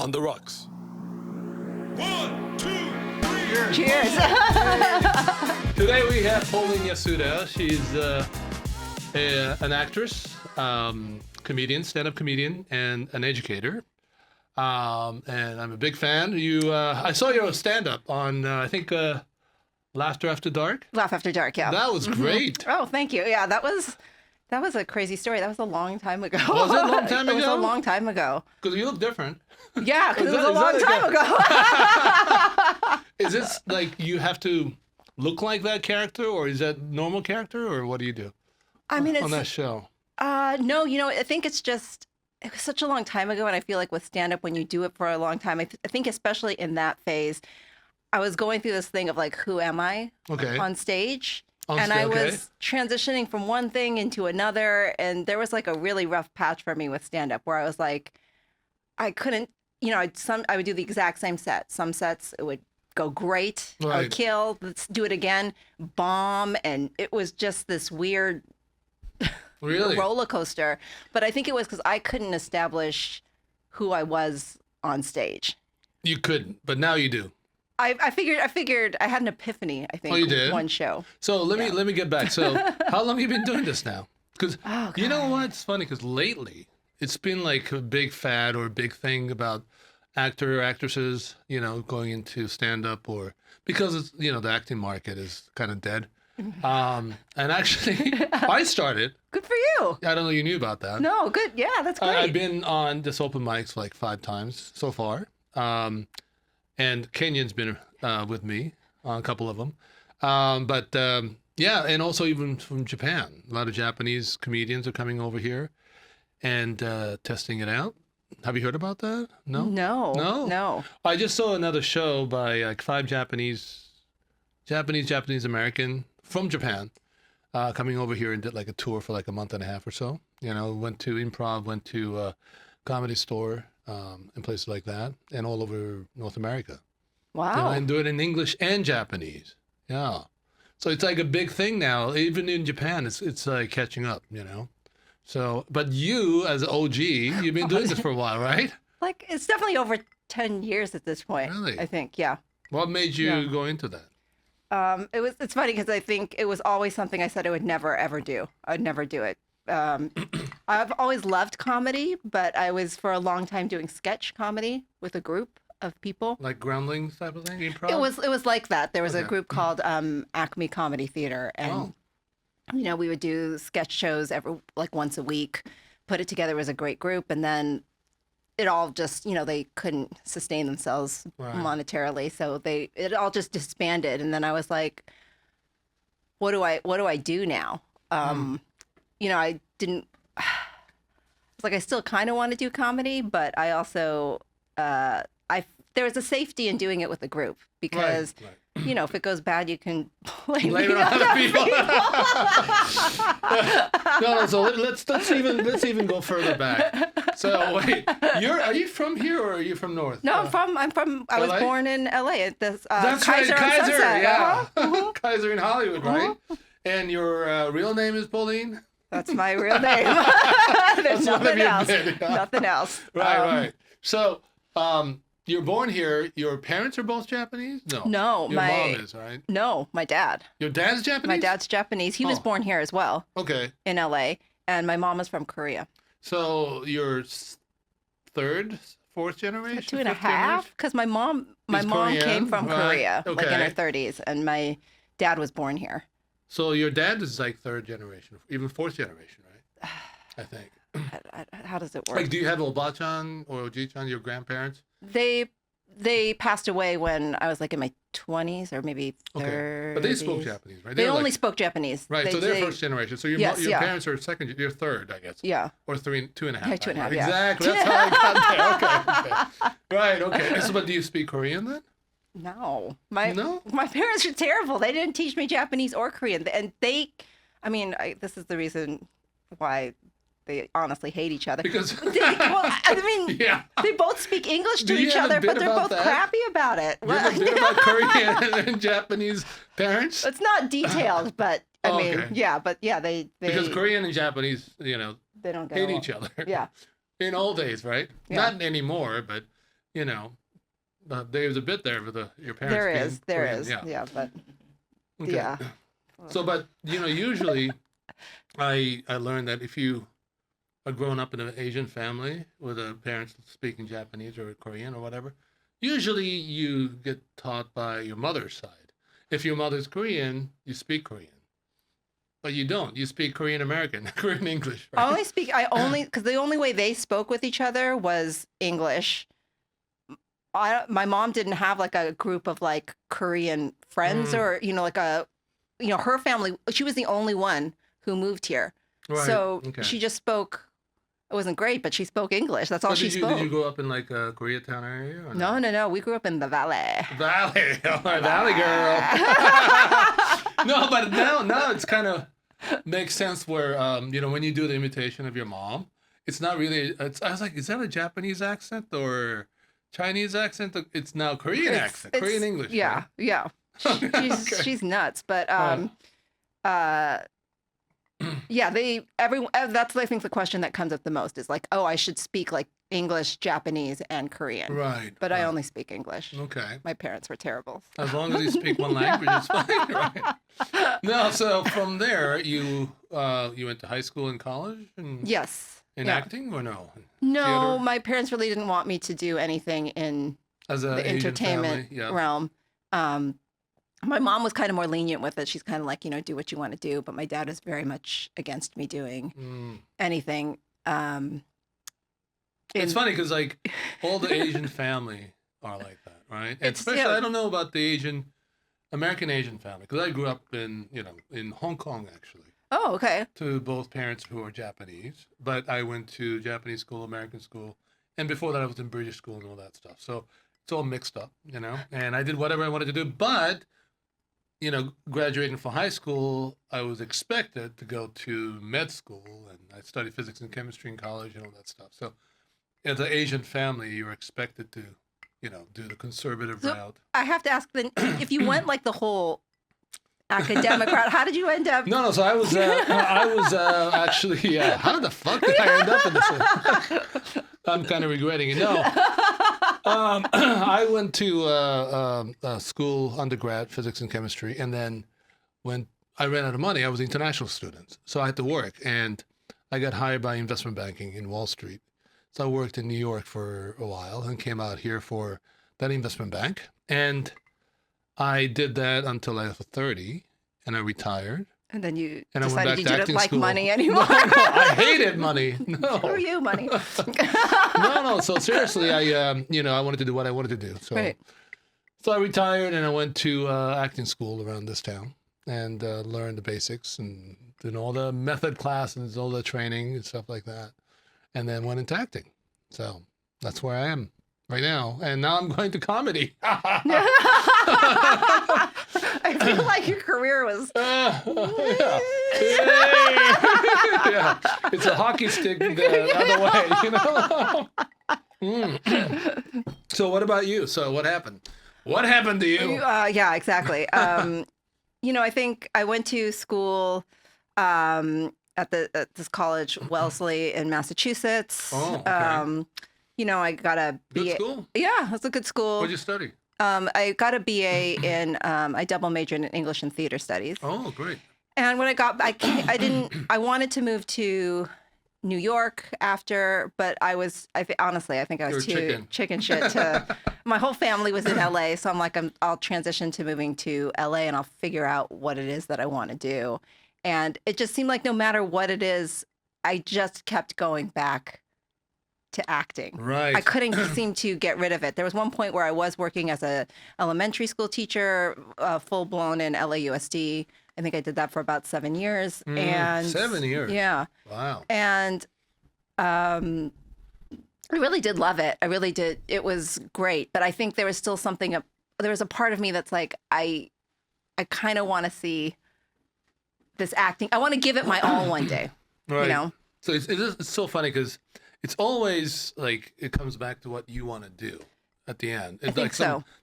on the rocks. 1, 2, 3. Cheers. Today we have Pauline Yasuda. She's an actress, comedian, stand-up comedian, and an educator. And I'm a big fan. I saw your stand-up on, I think, Laughter After Dark. Laugh After Dark, yeah. That was great. Oh, thank you. Yeah, that was a crazy story. That was a long time ago. Was it a long time ago? It was a long time ago. Because you look different. Yeah, because it was a long time ago. Is this like you have to look like that character, or is that normal character, or what do you do? I mean, on that show. No, I think it was such a long time ago, and I feel like with stand-up, when you do it for a long time, I think especially in that phase, I was going through this thing of like, who am I on stage? I was transitioning from one thing into another, and there was like a really rough patch for me with stand-up where I was like, I couldn't, I would do the exact same set. Some sets it would go great, I would kill. Let's do it again, bomb, and it was just this weird roller coaster. But I think it was because I couldn't establish who I was on stage. You couldn't, but now you do. I figured I had an epiphany, I think. Oh, you did? One show. So let me get back. So how long have you been doing this now? Because you know what? It's funny because lately it's been like a big fad or a big thing about actor or actresses, going into stand-up or because it's, the acting market is kind of dead. And actually, I started. Good for you. I don't know you knew about that. No, good. Yeah, that's great. I've been on this open mics like 5 times so far. And Kenyan's been with me on a couple of them. Yeah, and also even from Japan. A lot of Japanese comedians are coming over here and testing it out. Have you heard about that? No? No. I just saw another show by like 5 Japanese American from Japan coming over here and did like a tour for like a month and a half or so. Went to improv, went to Comedy Store, and places like that, and all over North America. Wow. And do it in English and Japanese. Yeah. So it's like a big thing now. Even in Japan, it's like catching up, So, but you as an OG, you've been doing this for a while, right? Like, it's definitely over 10 years at this point. Really? I think, yeah. What made you go into that? It's funny because I think it was always something I said I would never, ever do. I'd never do it. I've always loved comedy, but I was for a long time doing sketch comedy with a group of people. Like Groundlings type of thing? Improv? It was like that. There was a group called Acme Comedy Theater, and we would do sketch shows once a week, put it together as a great group, and then it all just, they couldn't sustain themselves monetarily, so it all just disbanded. And then I was like, what do I do now? I didn't. It's like I still kind of want to do comedy, but I also there was a safety in doing it with a group because if it goes bad, you can blame it on other people. No. So let's even go further back. So wait, are you from here or are you from North? No, I'm from. I was born in LA at this. That's Kaiser right, Kaiser. Sunset. Yeah, Kaiser in Hollywood, right? And your real name is Pauline. That's my real name. There's nothing else. Nothing else. Right. So, you're born here. Your parents are both Japanese? No. Your mom is, right? No, my dad. Your dad's Japanese? My dad's Japanese. He was born here as well. Okay. In LA, and my mom is from Korea. So you're 3rd, 4th generation? 2.5, because my mom came from Korea, like in her 30s, and my dad was born here. So your dad is like 3rd generation, even 4th generation, right? I think. How does it work? Like, do you have Obachan or Oji-chan, your grandparents? They passed away when I was like in my 20s or maybe 30s. Okay. But they spoke Japanese, right? They only spoke Japanese. Right, so they're 1st generation. So your parents are 2nd, you're 3rd, I guess. Yeah. Or 2.5. Yeah, 2.5, yeah. Exactly, that's how I got there. Okay. Right, okay. So, but do you speak Korean then? No. My parents are terrible. They didn't teach me Japanese or Korean. And this is the reason why they honestly hate each other. Because they both speak English to each other, but they're both crappy about it. You have a bit about Korean and Japanese parents? It's not detailed, but they because Korean and Japanese, they don't hate each other. Yeah. In old days, right? Yeah. Not anymore, but you know, there's a bit there with your parents. There Korean. is. Yeah. Yeah, but Okay. yeah. So, but usually, I learned that if you are growing up in an Asian family with a parents speaking Japanese or Korean or whatever, usually you get taught by your mother's side. If your mother's Korean, you speak Korean. But you don't. You speak Korean American, Korean English. Right? Because the only way they spoke with each other was English. My mom didn't have like a group of like Korean friends or, her family. She was the only one who moved here. Right. So Okay. she just spoke. It wasn't great, but she spoke English. That's all she spoke. Did you grow up in like a Koreatown area? Or No. We grew up in the Valley. Valley. Oh, Valley girl. No, but now it's kind of makes sense where, when you do the imitation of your mom, it's not really, I was like, is that a Japanese accent or Chinese accent? It's now Korean accent, Korean English. Yeah, right? yeah. She's nuts, but yeah, that's I think the question that comes up the most is like, oh, I should speak like English, Japanese, and Korean. Right. But I only speak English. Okay. My parents were terrible. As long as you speak one language, it's fine, right? No, so from there, you went to high school and college? Yes. In acting or no? No, Theater? my parents really didn't want me to do anything in As the Asian entertainment family, yeah. realm. My mom was kind of more lenient with it. She's kind of like, do what you want to do. But my dad was very much against me doing anything. It's funny because like all the Asian family are like that, right? And especially, I don't know about the American Asian family because I grew up in Hong Kong actually. Oh, okay. To both parents who are Japanese, but I went to Japanese school, American school, and before that I was in British school and all that stuff. So it's all mixed up, and I did whatever I wanted to do. But, graduating from high school, I was expected to go to med school, and I studied physics and chemistry in college and all that stuff. So as an Asian family, you're expected to, do the conservative route. I have to ask then, if you went like the whole academic route, how did you end up? No. So I was actually, how the fuck did I end up in this? I'm kind of regretting it. No, I went to school, undergrad, physics and chemistry, and then when I ran out of money, I was an international student, so I had to work, and I got hired by investment banking in Wall Street. So I worked in New York for a while and came out here for that investment bank, and I did that until I was 30, and I retired. And then you and decided you didn't like money anymore. No, I hated money. No. Screw you, money. No. So seriously, I wanted to do what I wanted to do. So, right. So I retired and I went to acting school around this town and learned the basics and did all the method classes, all the training and stuff like that, and then went into acting. So that's where I am right now. And now I'm going to comedy. I feel like your career was. Yeah. It's a hockey stick the other way, So what about you? So what happened? What happened to you? Yeah, exactly. I think I went to school at this college, Wellesley in Massachusetts. Oh, okay. I got a BA. Good school? Yeah, it's a good school. What'd you study? I got a BA in, I double majored in English and theater studies. Oh, great. And when I got, I wanted to move to New York after, but honestly, I think I was too chicken shit to, my whole family was in LA. So I'm like, I'll transition to moving to LA and I'll figure out what it is that I want to do. And it just seemed like no matter what it is, I just kept going back to acting. Right. I couldn't seem to get rid of it. There was one point where I was working as a elementary school teacher, full blown in LAUSD. I think I did that for about 7 years. And 7 years. Yeah. Wow. And I really did love it. I really did. It was great. But I think there was still there was a part of me that's like, I kind of want to see this acting. I want to give it my all one day. Right. So it's so funny because it's always like it comes back to what you want to do at the end. It's like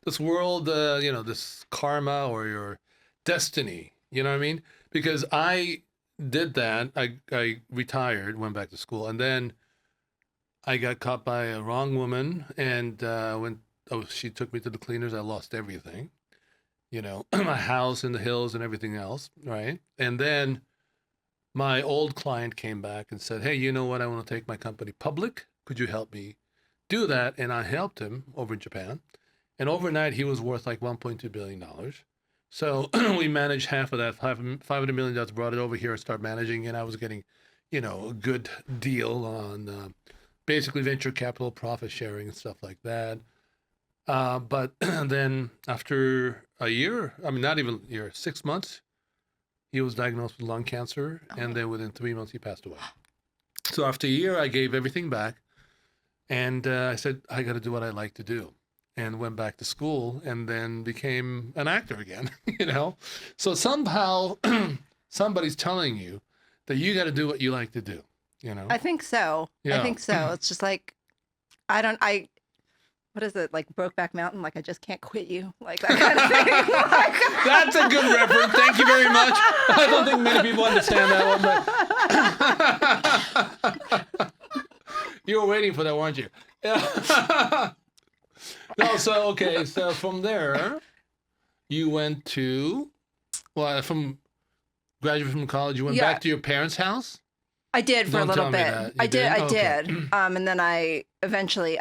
this world, this karma or your destiny. You know what I mean? Because I did that. I retired, went back to school, and then I got caught by a wrong woman, and when she took me to the cleaners, I lost everything. My house in the hills and everything else, right? And then my old client came back and said, hey, you know what? I want to take my company public. Could you help me do that? And I helped him over in Japan. And overnight, he was worth like $1.2 billion. So we managed half of that, $500 million, brought it over here and started managing. And I was getting, a good deal on basically venture capital, profit sharing and stuff like that. But then after a year, not even a year, 6 months, he was diagnosed with lung cancer. And then within 3 months, he passed away. So after a year, I gave everything back. And I said, I got to do what I like to do. And went back to school and then became an actor again, So somehow somebody's telling you that you got to do what you like to do, I think so. Yeah. I think so. It's just like, what is it? Like Brokeback Mountain? Like I just can't quit you. Like that kind of thing. That's a good reference. Thank you very much. I don't think many people understand that one, but you were waiting for that, weren't you? Yeah. No, so from there, you went to, from graduated from college, you went back to your parents' house? I did for a little bit. I did. And then I eventually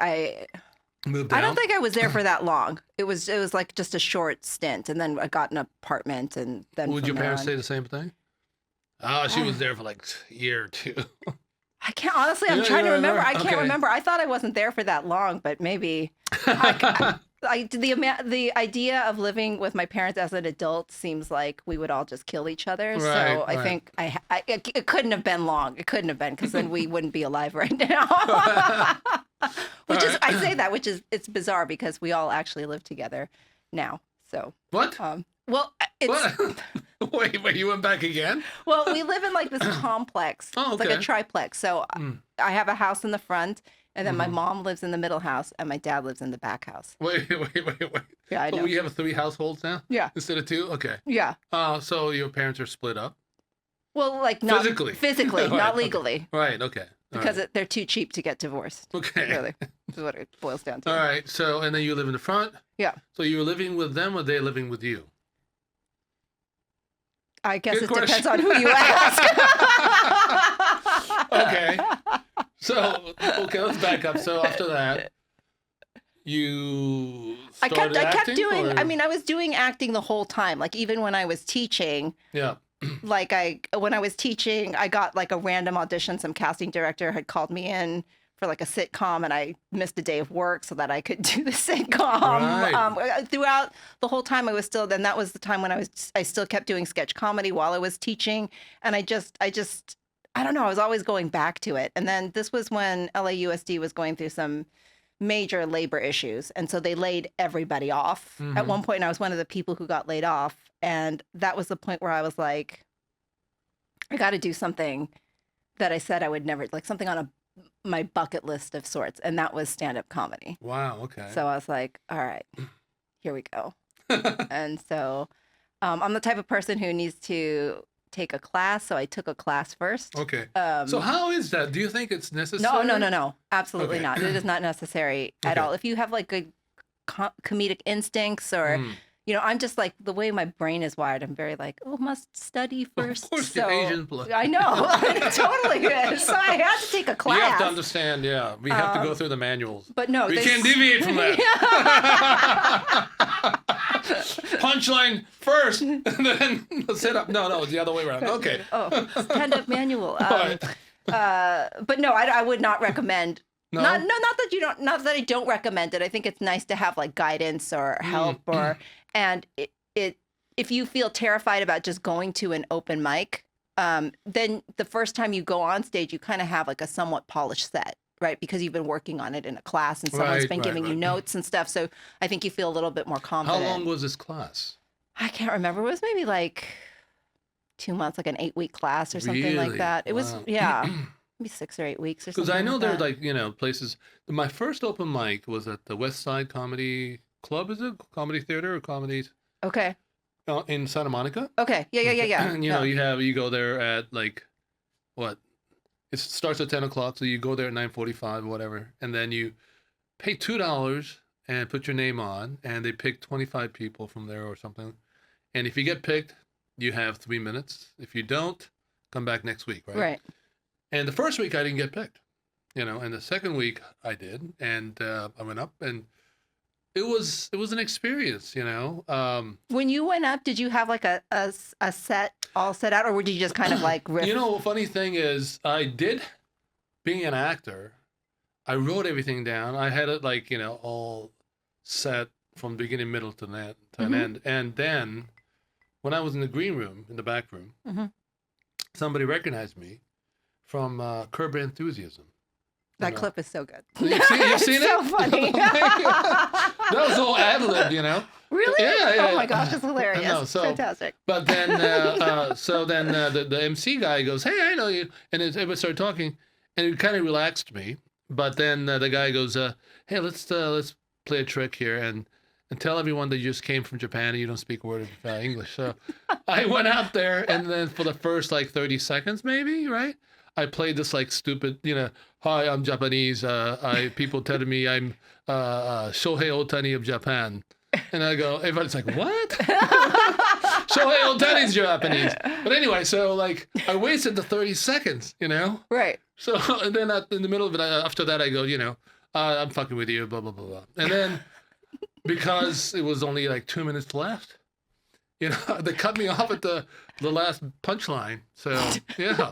moved I out? don't think I was there for that long. It was like just a short stint, and then I got an apartment, and then Would your parents say the same thing? Oh, she was there for like a year or two. I can't honestly. I'm trying to remember. I can't remember. I thought I wasn't there for that long, but maybe. The idea of living with my parents as an adult seems like we would all just kill each other. So I think it couldn't have been long. It couldn't have been, because then we wouldn't be alive right now. Which is it's bizarre because we all actually live together now. So what? Well, it's. Wait, you went back again? Well, we live in like this complex. Oh, okay. It's like a triplex. So I have a house in the front, and then my mom lives in the middle house, and my dad lives in the back house. Wait. Yeah, I know. So we have 3 households now? Yeah. Instead of 2? Okay. Yeah. So your parents are split up? Well, like not physically, not right, legally. Okay. Right. Okay. Because they're too cheap to get divorced. Okay. Really, is what it boils down to. All right. So, and then you live in the front? Yeah. So you were living with them, or they living with you? I guess Good it question. depends on who you ask. Okay. So, let's back up. So after that, you started I kept acting, doing. or? I was doing acting the whole time. Like even when I was teaching. Yeah. When I was teaching, I got like a random audition. Some casting director had called me in for like a sitcom, and I missed a day of work so that I could do the sitcom. Right. Throughout the whole time I was still, then that was the time when I still kept doing sketch comedy while I was teaching. And I don't know, I was always going back to it. And then this was when LAUSD was going through some major labor issues. And so they laid everybody off. Mm-hmm. At one point, I was one of the people who got laid off. And that was the point where I was like, I got to do something that I said I would never, like something on my bucket list of sorts. And that was stand-up comedy. Wow. Okay. So I was like, all right, here we go. And so I'm the type of person who needs to take a class. So I took a class first. Okay. So how is that? Do you think it's necessary? No. Absolutely Okay. not. It is not necessary at all. If you have like good comedic instincts or, I'm just like, the way my brain is wired, I'm very like, must study first. Of course, so, you're Asian blood. I know. It totally is. So I had to take a class. You have to understand, yeah. We have to go through the manuals. But no. We can't deviate from that. Punchline first, and then set up. No, it's the other way around. Okay. Stand-up manual. Right. But no, I would not recommend. No? Not that I don't recommend it. I think it's nice to have like guidance or help and if you feel terrified about just going to an open mic, then the first time you go on stage, you kind of have like a somewhat polished set, right? Because you've been working on it in a class and someone's been giving you notes and stuff. So I think you feel a little bit more confident. How long was this class? I can't remember. It was maybe like 2 months, like an 8-week class or something like that. It was, maybe 6 or 8 weeks or something. Because I know like there's that. like, places. My first open mic was at the West Side Comedy Club, is it? Comedy Theater or Comedy? Okay. In Santa Monica. Okay. Yeah. And, you go there at like, what? It starts at 10 o'clock, so you go there at 9:45 or whatever, and then you pay $2 and put your name on, and they pick 25 people from there or something. And if you get picked, you have 3 minutes. If you don't, come back next week, right? Right. And the first week I didn't get picked, and the second week I did, and I went up, and it was an experience, When you went up, did you have like a set all set out, or did you just kind of like riff? Funny thing is, I did, being an actor, I wrote everything down. I had it like, all set from beginning, middle to an end. And then when I was in the green room, in the back room, somebody recognized me from Curb Your Enthusiasm. That clip is so good. You've seen it? So funny. That was all ad-lib, Really? Yeah. Oh my gosh, it's hilarious. No, Fantastic. But then, the MC guy goes, "Hey, I know you," and everybody started talking, and it kind of relaxed me. But then the guy goes, "Hey, let's play a trick here and tell everyone that you just came from Japan and you don't speak a word of English." So I went out there, and then for the first 30 seconds, maybe, right? I played this stupid, "Hi, I'm Japanese. People tell me I'm Shohei Ohtani of Japan." And I go, everybody's like, "What?" Shohei Ohtani's Japanese. But anyway, so I wasted the 30 seconds, Right. So, and then in the middle of it, after that, I go, I'm fucking with you, blah, blah, blah, blah. And then because it was only 2 minutes left, they cut me off at the last punchline. So, yeah.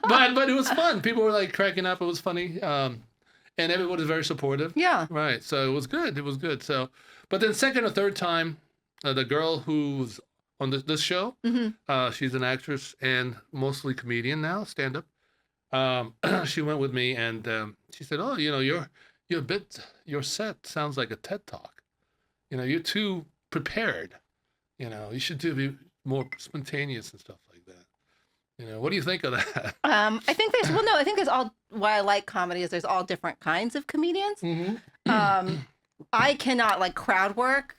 But it was fun. People were cracking up. It was funny. And everyone was very supportive. Yeah. Right. So it was good. It was good. So, but then second or third time, the girl who's on this show, she's an actress and mostly comedian now, stand-up. She went with me and she said, "Oh, your set sounds like a TED Talk. You're too prepared. You should be more spontaneous and stuff like that." What do you think of that? I think there's all, why I like comedy is there's all different kinds of comedians. I cannot crowd work,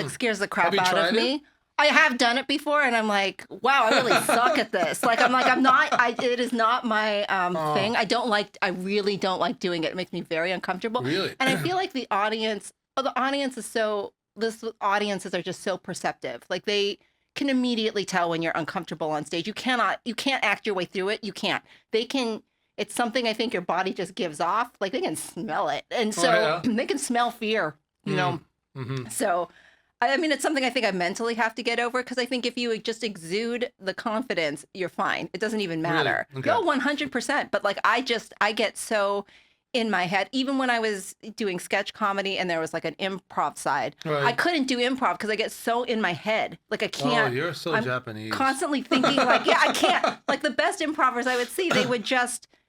scares the crap out of me. I have done it before, and I'm like, wow, I really suck at this. It is not my thing. I really don't like doing it. It makes me very uncomfortable. Really? And I feel like the audiences are just so perceptive. They can immediately tell when you're uncomfortable on stage. You can't act your way through it. You can't. It's something I think your body just gives off. They can smell it. And so they can smell fear, So, I mean, it's something I think I mentally have to get over, because I think if you just exude the confidence, you're fine. It doesn't even matter. Really? Okay. No, 100%. But I get so in my head, even when I was doing sketch comedy and there was an improv side, I couldn't do improv because I get so in my head. I can't. Oh, you're so I'm Japanese. Constantly thinking I can't. The best improvers I would see,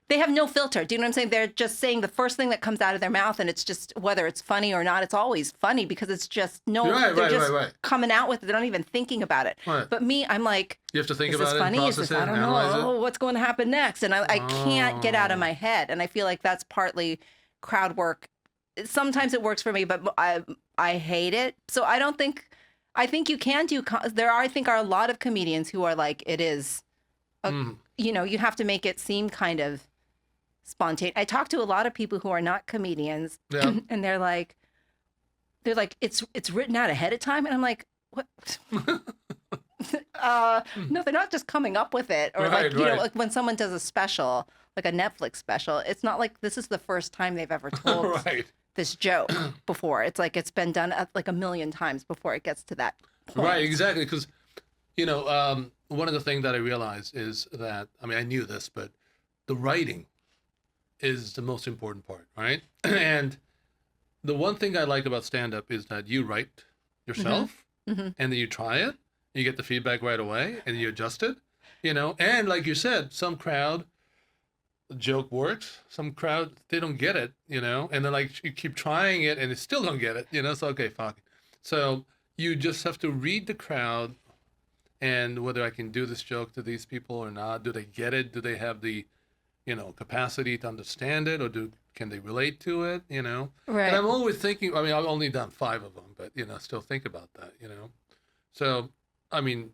they have no filter. Do you know what I'm saying? They're just saying the first thing that comes out of their mouth, and it's just, whether it's funny or not, it's always funny because it's just coming out with it. They're not even thinking about it. Right. But me, I'm like, you have to think is about this it, funny? process Is this, it, I don't analyze know. it. What's going to happen next? And I can't get out of my head. And I feel like that's partly crowd work. Sometimes it works for me, but I hate it. So I think you can do, I think are a lot of comedians who are it is, you have to make it seem kind of spontaneous. I talk to a lot of people who are not comedians, and they're like, it's written out ahead of time, and I'm like, what? No, they're not just coming up with it, or when someone does a special, a Netflix special, it's not like this is the first time they've ever told this joke before. It's it's been done a million times before it gets to that point. Right, exactly, because one of the things that I realized is that, I mean, I knew this, but the writing is the most important part, right? And the one thing I like about stand-up is that you write yourself, and then you try it, you get the feedback right away, and you adjust it, and like you said, some crowd, the joke works, some crowd, they don't get it, and then you keep trying it, and they still don't get it, so okay, fuck it. So you just have to read the crowd, and whether I can do this joke to these people or not, do they get it, do they have the capacity to understand it, or can they relate to it, Right. And I'm always thinking, I mean, I've only done 5 of them, but, still think about that, So, I mean,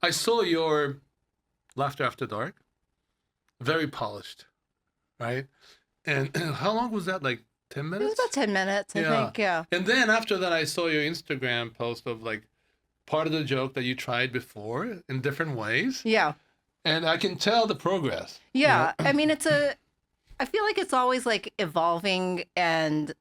I saw your Laughter After Dark, very polished, right? And how long was that? Like 10 It minutes? was about 10 minutes, I think. Yeah. And then after that, I saw your Instagram post of like part of the joke that you tried before in different ways. Yeah. And I can tell the progress. Yeah. I mean, I feel like it's always like evolving, and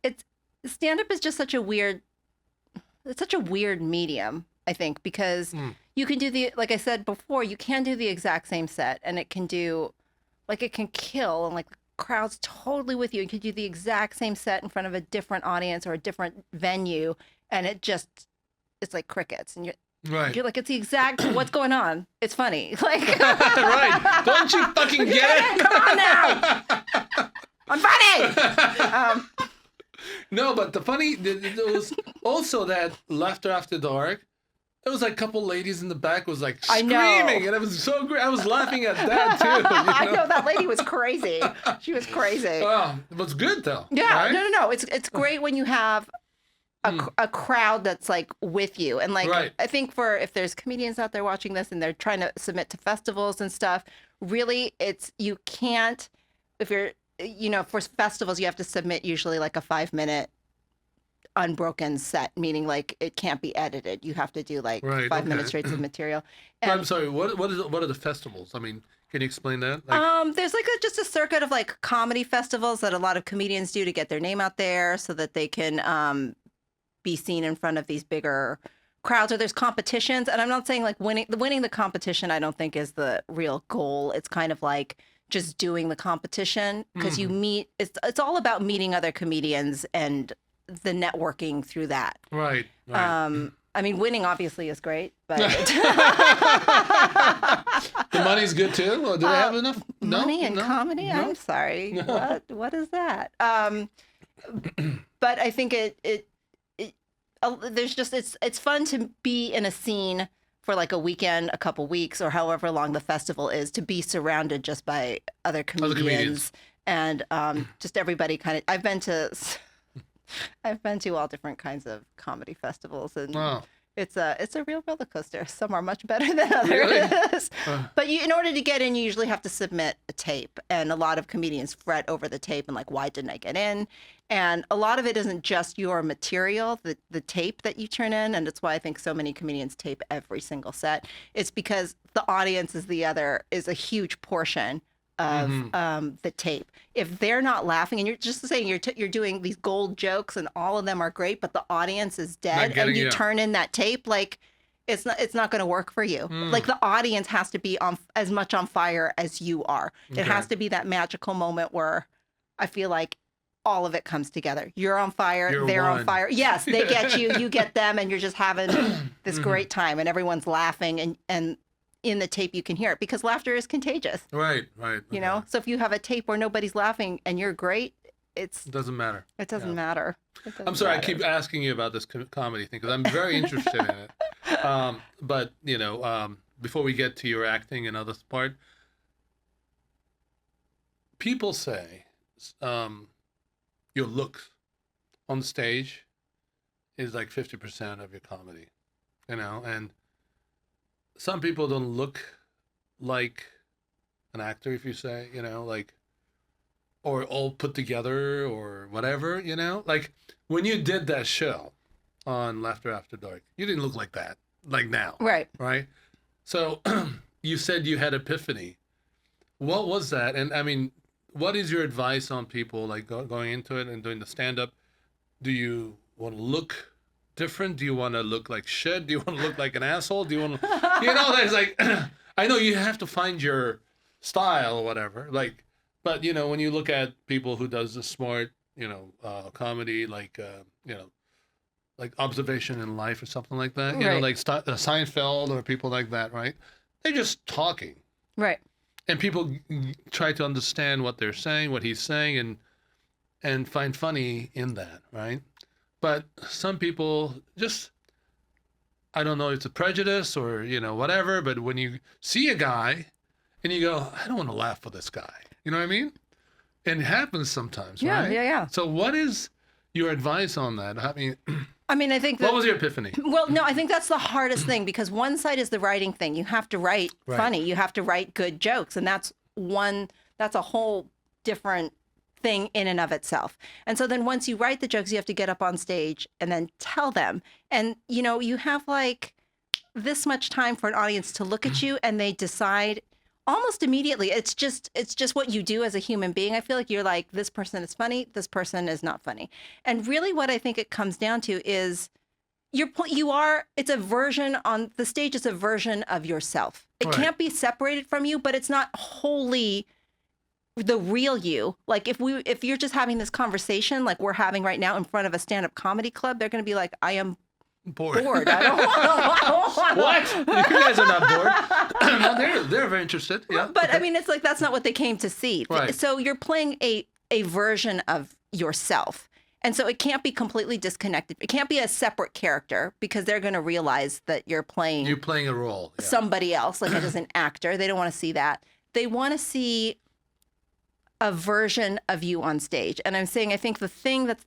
it's stand-up is just it's such a weird medium, I think, because you can do like I said before, you can do the exact same set and it can kill, and like the crowd's totally with you. You can do the exact same set in front of a different audience or a different venue, and it's like crickets, and you're like, it's the exact, what's going on? It's funny. Like, right. Don't you fucking get it? Come on now. I'm funny. No, but it was also that Laughter After Dark. There was like a couple ladies in the back was like screaming, and it was so great. I was laughing at that too. I know, that lady was crazy. She was crazy. Well, it was good though. Yeah, right? no. It's great when you have a crowd that's like with you, and like I think if there's comedians out there watching this and they're trying to submit to festivals and stuff, really, you can't, if you're, for festivals you have to submit usually like a 5-minute unbroken set, meaning like it can't be edited. You have to do like 5 minutes straight of material. And, I'm sorry. What are the festivals? I mean, can you explain that? There's like just a circuit of like comedy festivals that a lot of comedians do to get their name out there so that they can be seen in front of these bigger crowds. Or there's competitions, and I'm not saying like winning the competition, I don't think is the real goal. It's kind of like just doing the competition, because you meet. It's all about meeting other comedians and the networking through that. Right. I mean, winning obviously is great, but the money's good too. Or do they have enough money and comedy? No? I'm sorry. No. What is that? But I think there's just it's fun to be in a scene for like a weekend, a couple weeks, or however long the festival is, to be surrounded just by other comedians. And just everybody kind of. I've been to all different kinds of comedy festivals, and it's a real roller coaster. Some are much better than others. Really? But in order to get in, you usually have to submit a tape, and a lot of comedians fret over the tape and like, why didn't I get in? And a lot of it isn't just your material, the tape that you turn in, and that's why I think so many comedians tape every single set. It's because the audience is a huge portion of the tape. If they're not laughing, and you're just saying you're doing these gold jokes and all of them are great, but the audience is dead, and you turn in that tape, like it's not going to work for you. Like the audience has to be as much on fire as you are. Okay. It has to be that magical moment where I feel like all of it comes together. You're on fire, they're on fire. Yes, they get you, you get them, and you're just having this great time, and everyone's laughing, and in the tape you can hear it, because laughter is contagious. Right. You know, so if you have a tape where nobody's laughing and you're great, it doesn't matter. It doesn't matter. I'm sorry, I keep asking you about this comedy thing because I'm very interested in it. But before we get to your acting and other part, people say your looks on stage is like 50% of your comedy, and some people don't look like an actor, if you say, or all put together or whatever, like when you did that show on Laughter After Dark, you didn't look like that, like now. Right. So you said you had epiphany. What was that? And I mean, what is your advice on people like going into it and doing the stand-up? Do you want to look different? Do you want to look like shit? Do you want to look like an asshole? Do you want to, there's like, I know you have to find your style or whatever, like, but when you look at people who does the smart, comedy, like, like Observation in Life or something like that, like Seinfeld or people like that, right? They're just talking. Right. And people try to understand what they're saying, what he's saying, and find funny in that, right? But some people just, I don't know if it's a prejudice or, whatever, but when you see a guy and you go, I don't want to laugh for this guy. You know what I mean? And it happens sometimes, right? Yeah. So what is your advice on that? I mean, I mean, I think what was your epiphany? Well, no, I think that's the hardest thing because one side is the writing thing. You have to write funny. You have to write good jokes. And that's a whole different thing in and of itself. And so then once you write the jokes, you have to get up on stage and then tell them. And, you know, you have like this much time for an audience to look at you and they decide almost immediately. It's just what you do as a human being. I feel like you're like, this person is funny, this person is not funny. And really what I think it comes down to is it's a version on the stage. It's a version of yourself. It can't be separated from you, but it's not wholly the real you. Like if you're just having this conversation like we're having right now in front of a stand-up comedy club, they're going to be like, I am bored. I don't want What? You guys are not bored. No, they're very interested. Yeah. But I mean, it's like that's not what they came to see. Right. So you're playing a version of yourself. And so it can't be completely disconnected. It can't be a separate character because they're going to realize that you're playing a role. Yeah. Somebody else, like as an actor. They don't want to see that. They want to see a version of you on stage. And I'm saying, I think the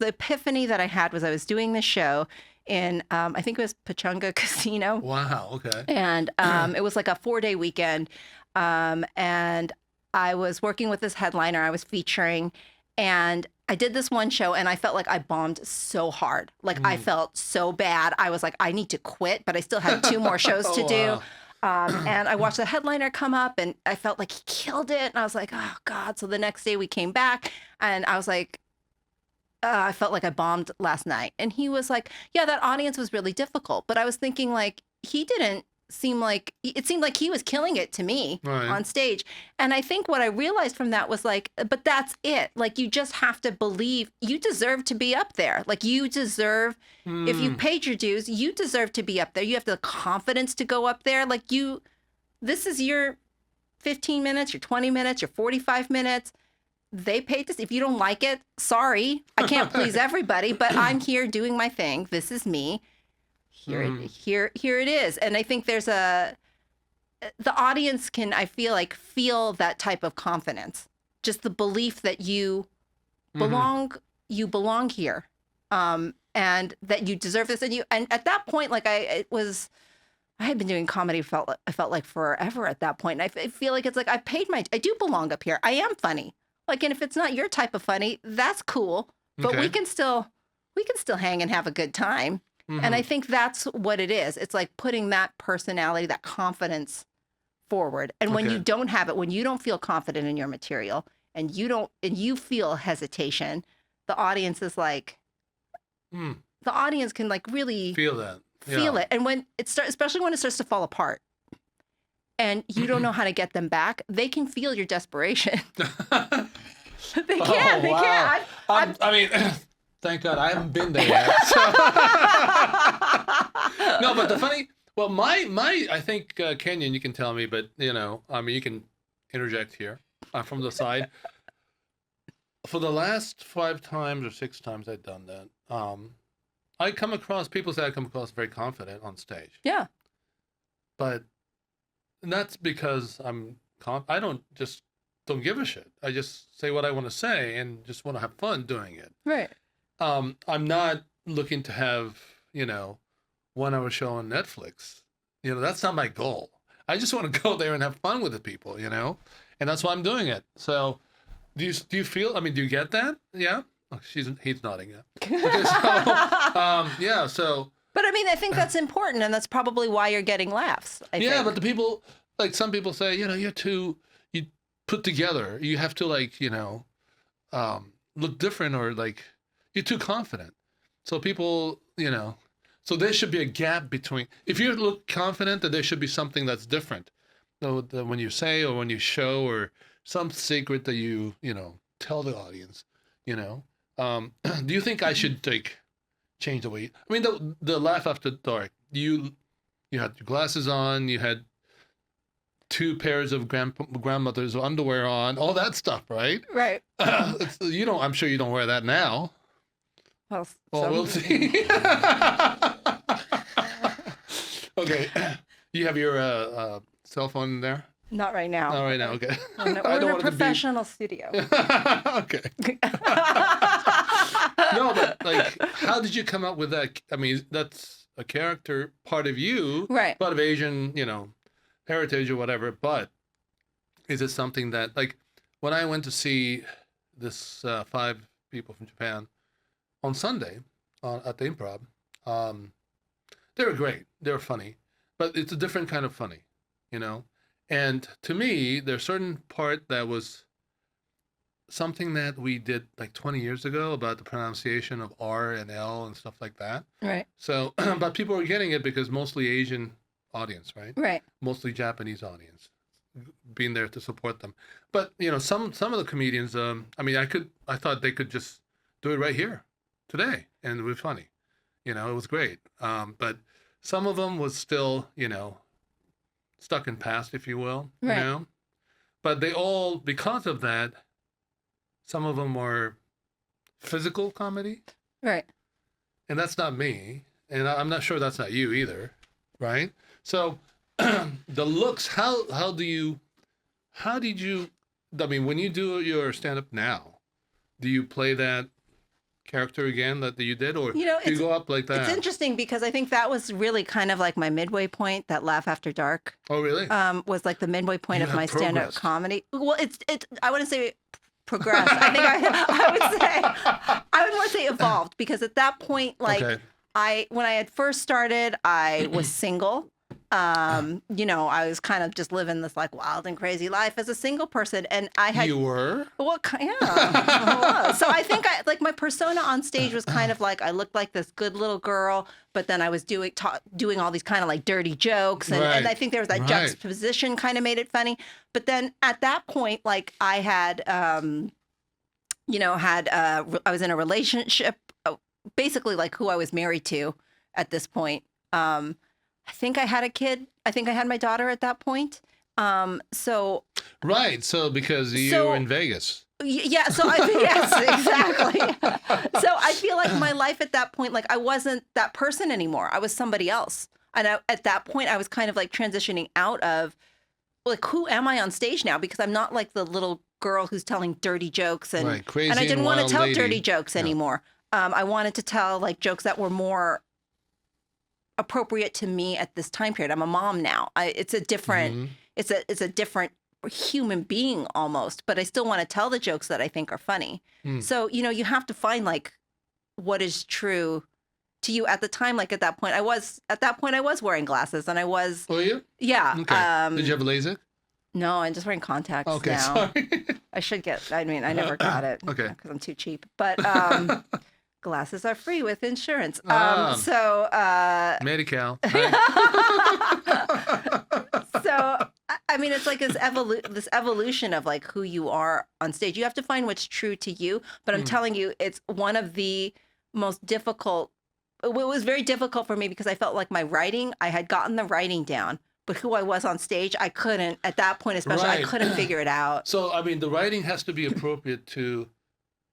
epiphany that I had was I was doing this show in, I think it was Pechanga Casino. Wow, okay. And it was like a 4-day weekend. And I was working with this headliner I was featuring. And I did this one show and I felt like I bombed so hard. Like I felt so bad. I was like, I need to quit, but I still had 2 more shows to do. Wow. And I watched the headliner come up and I felt like he killed it. And I was like, oh God. So the next day we came back and I was like, I felt like I bombed last night. And he was like, yeah, that audience was really difficult. But I was thinking like, it seemed like he was killing it to me on stage. And I think what I realized from that was like, but that's it. Like, you just have to believe you deserve to be up there. Like you deserve, if you paid your dues, you deserve to be up there. You have the confidence to go up there. Like this is your 15 minutes, your 20 minutes, your 45 minutes. They paid this. If you don't like it, sorry. I can't please everybody, but I'm here doing my thing. This is me. Here it is. And I think the audience can, I feel that type of confidence. Just the belief that you belong here. And that you deserve this. And at that point, like I had been doing comedy, I felt like forever at that point. And I feel like it's like, I do belong up here. I am funny. Like, and if it's not your type of funny, that's cool. But we can still hang and have a good time. And I think that's what it is. It's like putting that personality, that confidence forward. And when you don't have it, when you don't feel confident in your material and you feel hesitation, the audience is like, the audience can like really feel that. Feel it. And when especially when it starts to fall apart and you don't know how to get them back, they can feel your desperation. They can. I mean, thank God I haven't been there yet. No, but I think, Kenyon, you can tell me, but, I mean, you can interject here from the side. For the last 5 times or 6 times I've done that, people say I come across very confident on stage. Yeah. But that's because I don't give a shit. I just say what I want to say and just want to have fun doing it. Right. I'm not looking to have, 1-hour show on Netflix. That's not my goal. I just want to go there and have fun with the people, and that's why I'm doing it. So do you feel, do you get that? Yeah. Oh, he's nodding. Yeah. Okay, yeah. So. But I think that's important. And that's probably why you're getting laughs. I think. But the people, like some people say, you put together, you have to look different or like, you're too confident. So people, so there should be a gap between, if you look confident, that there should be something that's different. So when you say or when you show or some secret that you tell the audience, do you think I should change the way, the Laugh After Dark, you had your glasses on, you had 2 pairs of grandmother's underwear on, all that stuff, right? Right. I'm sure you don't wear that now. Well, we'll see. Okay. You have your cell phone there? Not right now. Not right now, okay. We're in a professional studio. Okay. No, but how did you come up with that? I mean, that's a character part of you, Right. part of Asian, heritage or whatever. But is it something that, like, when I went to see this 5 people from Japan on Sunday at the Improv, they were great. They were funny, but it's a different kind of funny, And to me, there's a certain part that was something that we did like 20 years ago about the pronunciation of R and L and stuff like that. Right. So, but people were getting it because mostly Asian audience, right? Right. Mostly Japanese audience, being there to support them. But some of the comedians, I thought they could just do it right here, today, and it was funny. It was great. But some of them was still, stuck in past, if you will. Right. But they all, because of that, some of them were physical comedy. Right. And that's not me. And I'm not sure that's not you either. Right. So the looks, how did you, when you do your stand-up now, do you play that character again that you did, or do you go up like that? It's interesting because I think that was really kind of like my midway point, that Laugh After Dark. Oh, really? Was like the midway point of my stand-up progressed. Comedy. Well, it's I wouldn't say progress. I think I would want to say evolved, because at that point, like, Okay. when I had first started, I was single. I was kind of just living this like wild and crazy life as a single person, and I had. You were? Yeah. I was. So I think my persona on stage was kind of like I looked like this good little girl, but then I was doing all these kind of like dirty jokes, and, Right. and I think there was that Right. juxtaposition kind of made it funny. But then at that point, like I had, I was in a relationship, basically like who I was married to at this point. I think I had a kid. I think I had my daughter at that point. So Right. So because you were in Vegas. yeah, yes, exactly. So I feel like my life at that point, like I wasn't that person anymore. I was somebody else. And at that point, I was kind of like transitioning out of like, who am I on stage now? Because I'm not like the little girl who's telling dirty jokes, and Right, crazy and I didn't and want to wild tell lady. dirty jokes anymore. I wanted to tell like jokes that were more appropriate to me at this time period. I'm a mom now. It's a different, it's a different human being almost, but I still want to tell the jokes that I think are funny. So, you have to find like what is true to you at the time. Like at that point I was wearing glasses, and I was, Oh, you? yeah. Okay. Did you have LASIK? No, I'm just wearing contacts Okay, now. sorry. I should get, I never got it. Okay. Because I'm too cheap, but, glasses are free with insurance. So, Medi-Cal. so I mean, it's like this evolution of like who you are on stage. You have to find what's true to you. But I'm telling you, it's one of the most difficult. It was very difficult for me because I felt like I had gotten the writing down, but who I was on stage, I couldn't. At that point, especially, I Right. couldn't figure it out. So, the writing has to be appropriate to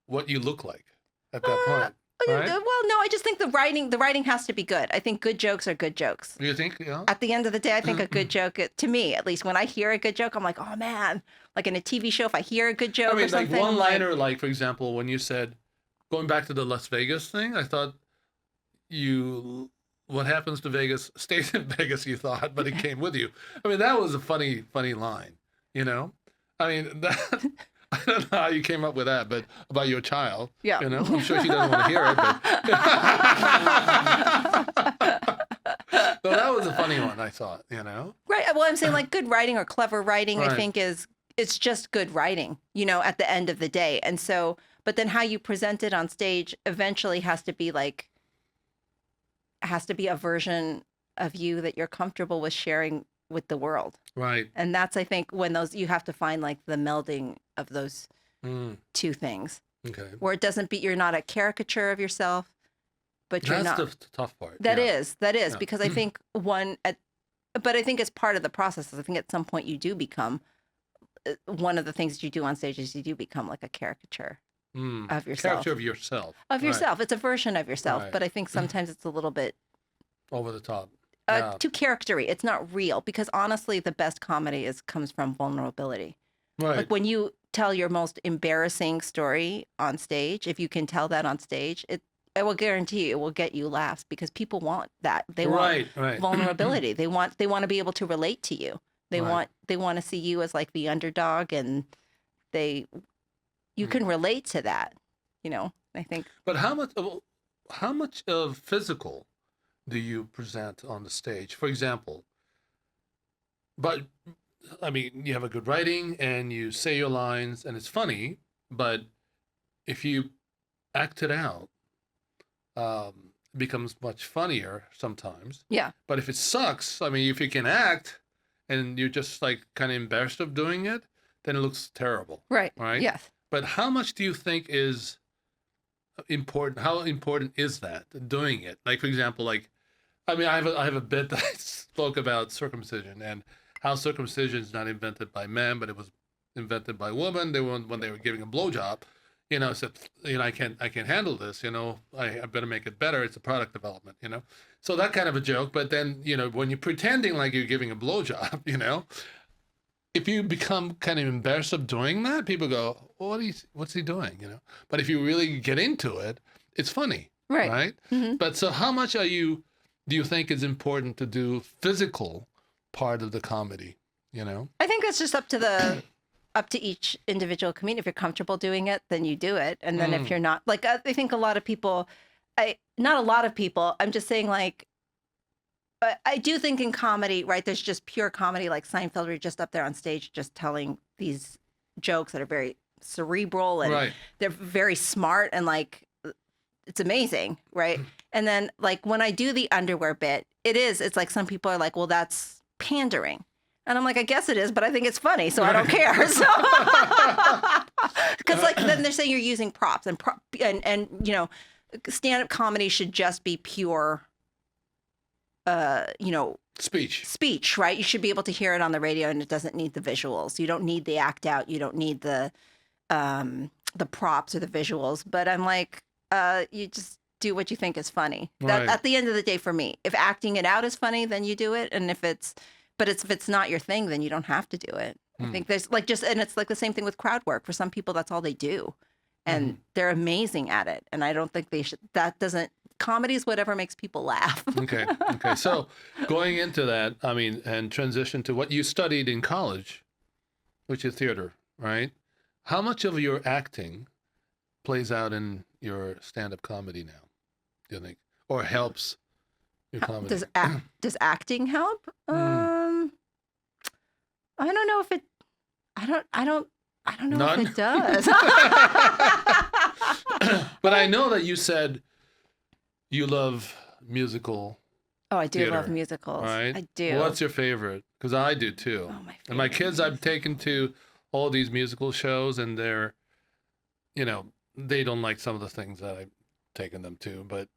what you look like at that point. Right? Well, no, I just think the writing has to be good. I think good jokes are good jokes. Do you think? Yeah. At the end of the day, I think a good joke, to me at least, when I hear a good joke, I'm like, oh man. Like in a TV show, if I hear a good joke or like something. one-liner, like, for example, when you said, going back to the Las Vegas thing, I thought what happens to Vegas stays in Vegas, you thought, but it came with you. That was a funny line, that, I don't know how you came up with that, but about your child. Yeah. I'm sure she doesn't want to hear it, but. So that was a funny one, I thought, Right. Well, I'm saying like good writing or clever writing, Right. I think it's just good writing, at the end of the day. And so, but then how you present it on stage eventually has to be a version of you that you're comfortable with sharing with the world. Right. And that's, I think, when you have to find like the melding of those two things, Okay. where you're not a caricature of yourself, but you're That's not. the tough part. That yeah. is, Yeah. because I think but I think it's part of the process. I think at some point you do become, one of the things that you do on stage is you do become like a caricature of yourself. Character of yourself. Of yourself. It's a version of yourself, Right. but I think sometimes it's a little bit Over the top. Yeah. too charactery. It's not real, because honestly, the best comedy comes from vulnerability. Right. Like when you tell your most embarrassing story on stage, if you can tell that on stage, I will guarantee you it will get you laughs because people want that. They want vulnerability. They want to be able to relate to you. They want to see you as like the underdog, and you can relate to that. I think. But how much of physical do you present on the stage? For example, but I mean, you have a good writing and you say your lines and it's funny, but if you act it out, it becomes much funnier sometimes. Yeah. But if it sucks, I mean, if you can act and you're just like kind of embarrassed of doing it, then it looks terrible. Right. Right. Yes. But how much do you think is important? How important is that, doing it? Like, for example, like, I mean, I have a bit that I spoke about circumcision and how circumcision is not invented by men, but it was invented by women. When they were giving a blowjob, said, I can't handle this. I better make it better. It's a product development. So that kind of a joke. But then, when you're pretending like you're giving a blowjob, if you become kind of embarrassed of doing that, people go, what's he doing? But if you really get into it, it's funny. Right. Mm-hmm. But so how much do you think is important to do physical part of the comedy? I think that's just up to each individual comedian. If you're comfortable doing it, then you do it. And then if you're not, like, I think a lot of people, not a lot of people, I'm just saying, like, I do think in comedy, right, there's just pure comedy, like Seinfeld, where you're just up there on stage just telling these jokes that are very cerebral and they're very smart and, like, it's amazing, right? And then, like, when I do the underwear bit, it's like some people are like, well, that's pandering. And I'm like, I guess it is, but I think it's funny, so I don't care. So, because, like, then they're saying you're using props and stand-up comedy should just be pure, speech, right? You should be able to hear it on the radio, and it doesn't need the visuals. You don't need the act out. You don't need the props or the visuals. But I'm like, you just do what you think is funny. That, at the end of the day, for me, if acting it out is funny, then you do it, and if it's not your thing, then you don't have to do it. I think there's like and it's like the same thing with crowd work. For some people, that's all they do, and they're amazing at it. And I don't think they should. Comedy is whatever makes people laugh. Okay. So going into that, I mean, and transition to what you studied in college, which is theater, right? How much of your acting plays out in your stand-up comedy now, do you think, or helps your comedy? Does acting help? I don't know if it. I don't know if it does. But I know that you said you love musical. Oh, I do theater, love musicals. Right? I do. What's your favorite? Because I do too. Oh, and my kids, I've taken to all these musical shows, and they're, they don't like some of the things that I've taken them to, but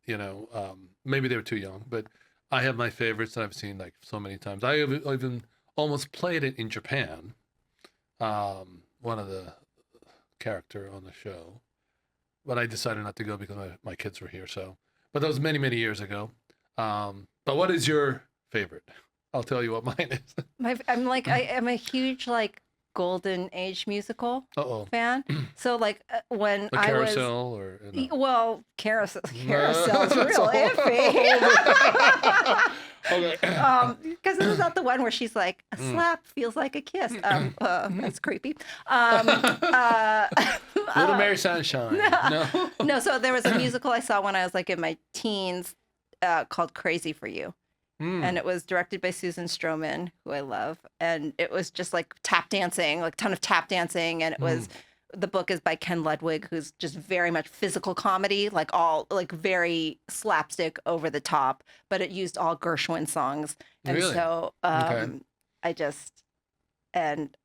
maybe they were too young. But I have my favorites that I've seen like so many times. I even almost played it in Japan. One of the character on the show, but I decided not to go because my kids were here. So, but that was many, many years ago. But what is your favorite? I'll tell you what mine is. I'm a huge like golden age musical fan. So like when a Carousel or Carousel's real iffy. Okay. Because this is not the one where she's like, a slap feels like a kiss. That's creepy. Little Mary Sunshine. No. So there was a musical I saw when I was like in my teens called Crazy for You. And it was directed by Susan Stroman, who I love. And it was just like tap dancing, like a ton of tap dancing. And it was, the book is by Ken Ludwig, who's just very much physical comedy, like all like very slapstick over the top, but it used all Gershwin songs. And really? So and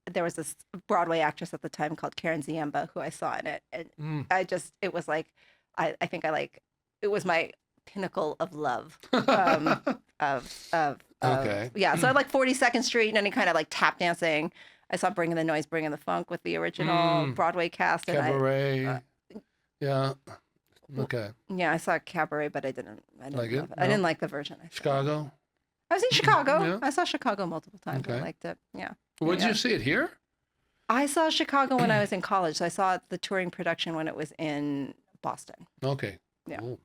there was this Broadway actress at the time called Karen Ziemba, who I saw in it. And it was like, I think it was my pinnacle of love. Okay. Yeah. So I like 42nd Street and any kind of like tap dancing. I saw Bringing the Noise, Bringing the Funk with the original Broadway cast. And Cabaret. Yeah. Okay. Yeah, I saw Cabaret, but I didn't like love it. No? I didn't like the version. Chicago. I was in Chicago. Yeah. I saw Chicago multiple times. Okay. I liked it. Yeah. Did you see it here? I saw Chicago when I was in college. So I saw the touring production when it was in Boston. Okay. Yeah. Cool.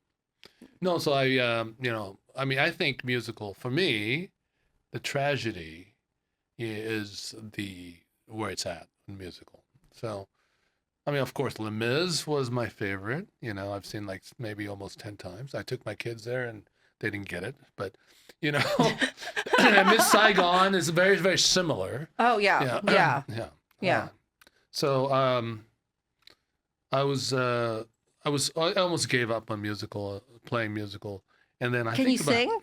No, so I mean, I think musical for me, the tragedy is where it's at in musical. So, I mean, of course, Les Mis was my favorite. I've seen like maybe almost 10 times. I took my kids there and they didn't get it, but Miss Saigon is very, very similar. Oh yeah, yeah, yeah. So I almost gave up on playing musical, and then Can you sing?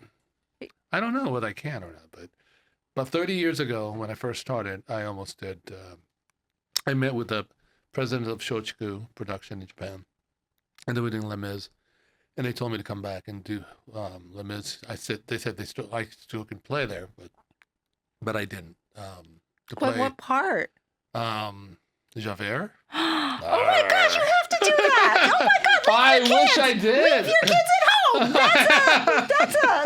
I don't know whether I can or not, but about 30 years ago when I first started, I almost did. I met with the president of Shochiku production in Japan, and they were doing Les Mis, and they told me to come back and do Les Mis. They said I still can play there, but I didn't. What part? Javert. Oh my gosh, you have to do that! Oh my God, I wish I did. Leave your kids at home.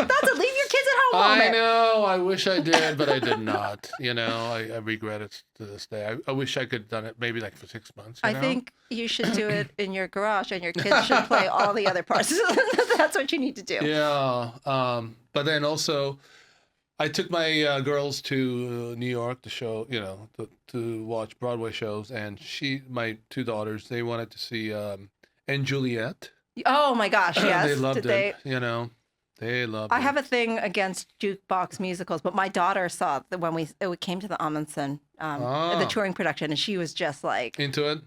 That's a leave your kids at home moment. I know. I wish I did, but I did not. I regret it to this day. I wish I could have done it maybe like for 6 months. I think you should do it in your garage, and your kids should play all the other parts. That's what you need to do. Yeah. But then also, I took my girls to New York to show, to watch Broadway shows, and my 2 daughters, they wanted to see And Juliet. Oh my gosh, yes. They loved it. They loved it. I have a thing against jukebox musicals, but my daughter saw it when it came to the Amundsen, the touring production, and she was just like into it.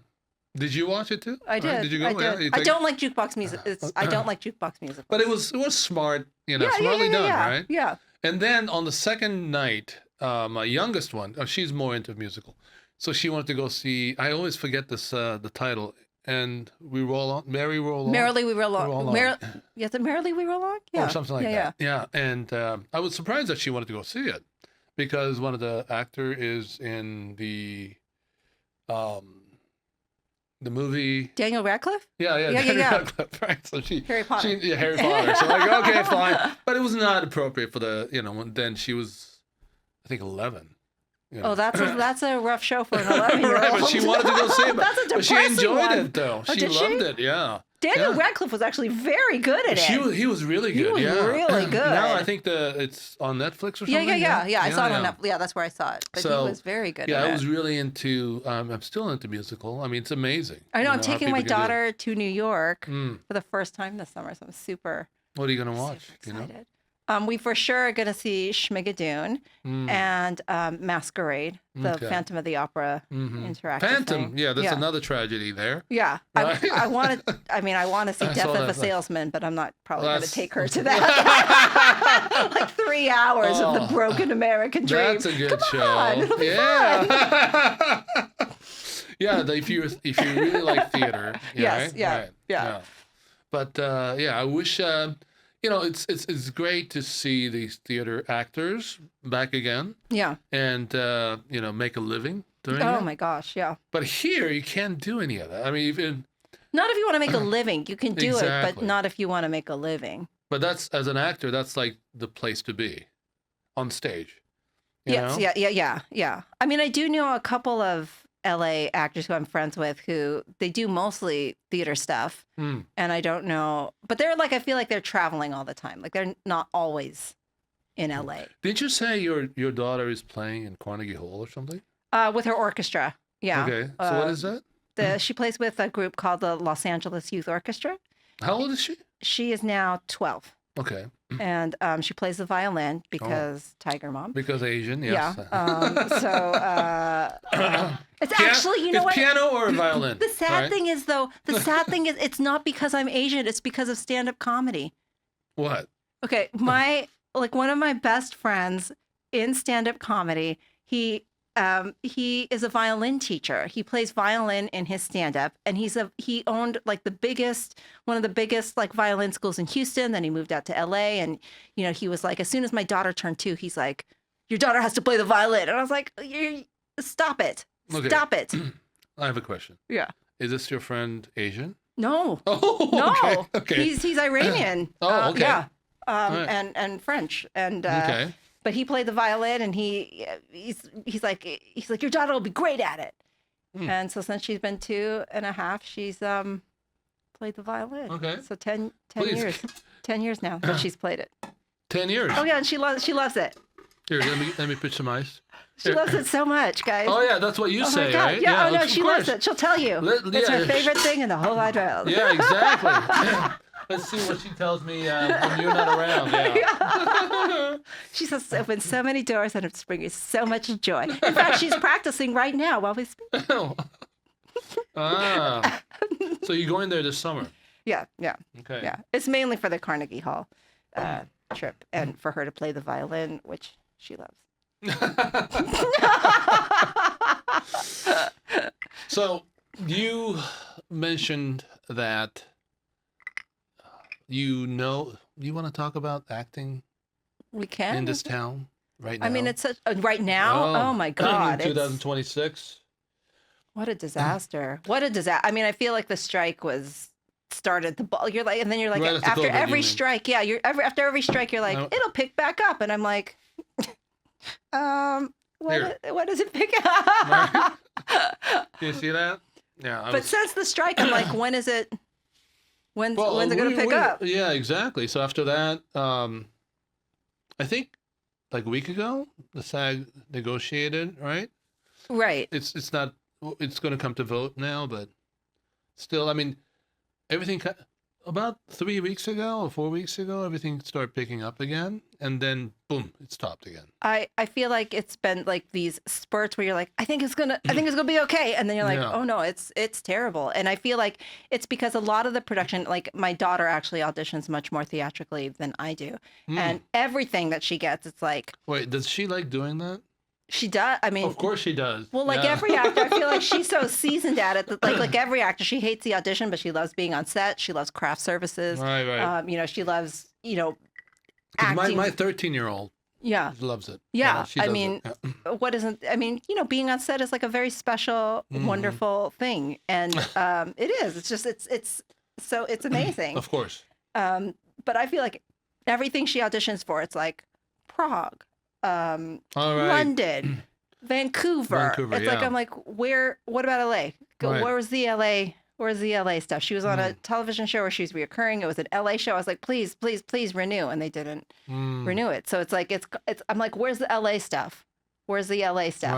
Did you watch it too? I did. Right? Did you go? I did. Yeah, I don't like jukebox music. I don't like jukebox musicals. But it was smart, yeah, smartly done, right? Yeah. And then on the second night, my youngest one, she's more into musical, so she wanted to go see. I always forget this the title. And we roll on, Merrily we roll on. Merrily we roll on. Merrily we roll on? Yeah. Or something like that. Yeah. And I was surprised that she wanted to go see it because one of the actor is in the movie. Daniel Radcliffe? Yeah. Daniel Radcliffe, right? So Harry Potter. Harry Potter. So I go, okay, fine. But it was not appropriate for then she was, I think, 11. Oh, that's a rough show for an 11-year-old. Right, but she wanted to go see it. That's a depressing But she enjoyed one. it, though. Oh, she loved it, yeah. Daniel Radcliffe was actually very good at it. He was really good. He was really good. Now I think it's on Netflix or something. Yeah. I saw it on Netflix. Yeah, that's where I saw it. But he was very good at it. Yeah, I was really into. I'm still into musical. I mean, it's amazing. I know. I'm taking my daughter to New York for the first time this summer, so I'm super. What are you gonna watch? Excited. We for sure are going to see Schmigadoon and Masquerade, the Phantom of the Opera interactive Phantom, thing. yeah, that's another tragedy there. Yeah, right? I want to see Death of a Salesman, but I'm not probably going to take her to that. Like 3 hours of the broken American dream. That's a good show. It'll be fun. Yeah, if you really like theater. Yes, right? yeah. But I wish. It's great to see these theater actors back again. Yeah. And make a living doing it. Oh my gosh, yeah. But here you can't do any of that. I mean, even not if you want to make a living. You can do it, but not if you want to make a living. But that's as an actor, that's like the place to be, on stage. Yes, yeah. I mean, I do know a couple of LA actors who I'm friends with who they do mostly theater stuff. And I don't know, but they're like, I feel like they're traveling all the time. Like they're not always in LA. Did you say your daughter is playing in Carnegie Hall or something? With her orchestra. Yeah. Okay. So what is that? She plays with a group called the Los Angeles Youth Orchestra. How old is she? She is now 12. Okay. And she plays the violin because Tiger Mom. Because Asian, yes. Yeah. It's actually, you know what? Piano or violin? The sad thing is, though, it's not because I'm Asian. It's because of stand-up comedy. What? Okay, one of my best friends in stand-up comedy, he is a violin teacher. He plays violin in his stand-up, and he owned like one of the biggest like violin schools in Houston. Then he moved out to LA, and he was like, as soon as my daughter turned 2, he's like, your daughter has to play the violin, and I was like, stop it, stop it. I have a question. Yeah. Is this your friend Asian? No. Oh, no. Okay. He's Iranian. Oh, okay. Yeah. Right. And French and. Okay. But he played the violin, and he's like your daughter will be great at it. And so since she's been 2.5, she's played the violin. Okay. So 10 Please. years. 10 years now that she's played it. 10 years. Oh yeah, and she loves it. Here, let me put some ice. She loves it so much, guys. Oh yeah, that's what you Oh say, my God. right? Yeah, oh no, of she course. loves it. She'll tell you. It's her favorite thing in the whole wide world. Yeah, exactly. Let's see what she tells me when you're not around. Yeah. She says it's opened so many doors and it's bringing so much joy. In fact, she's practicing right now while we speak. So you're going there this summer? Yeah. Okay. Yeah. It's mainly for the Carnegie Hall trip and for her to play the violin, which she loves. So you mentioned that you want to talk about acting We can. in this town right now. I mean, it's such right now. Oh my God. 2026. What a disaster. What a disaster. I mean, I feel like the strike started the ball. You're like, and then you're like, Right after after COVID, every you mean. strike, yeah, after every strike, you're like, it'll pick back up. And I'm like, what does it pick up? Do you see that? Yeah. But since the strike, I'm like, when's it going to pick up? Yeah, exactly. So after that, I think like a week ago, the SAG negotiated, right? Right. It's not. It's going to come to vote now, but still, I mean, everything about 3 weeks ago or 4 weeks ago, everything started picking up again, and then boom, it stopped again. I feel like it's been like these spurts where you're like, I think it's gonna be okay, and then you're like, oh no, it's terrible. And I feel like it's because a lot of the production, like my daughter actually auditions much more theatrically than I do, and everything that she gets, it's like. Wait, does she like doing that? She does. I mean, of course she does. Well, like every actor, I feel like she's so seasoned at it that like every actor, she hates the audition, but she loves being on set. She loves craft services. Right. She loves acting. My 13-year-old. Yeah. Loves it. Yeah. She does it. What isn't? I mean, being on set is like a very special, wonderful thing, and it is. It's just it's amazing. Of course. But I feel like everything she auditions for, it's like Prague. London, Vancouver. It's like I'm like, what about LA? Where's the LA stuff? She was on a television show where she was reoccurring. It was an LA show. I was like, please renew, and they didn't renew it. So it's like it's I'm like, where's the LA stuff? Where's the LA stuff?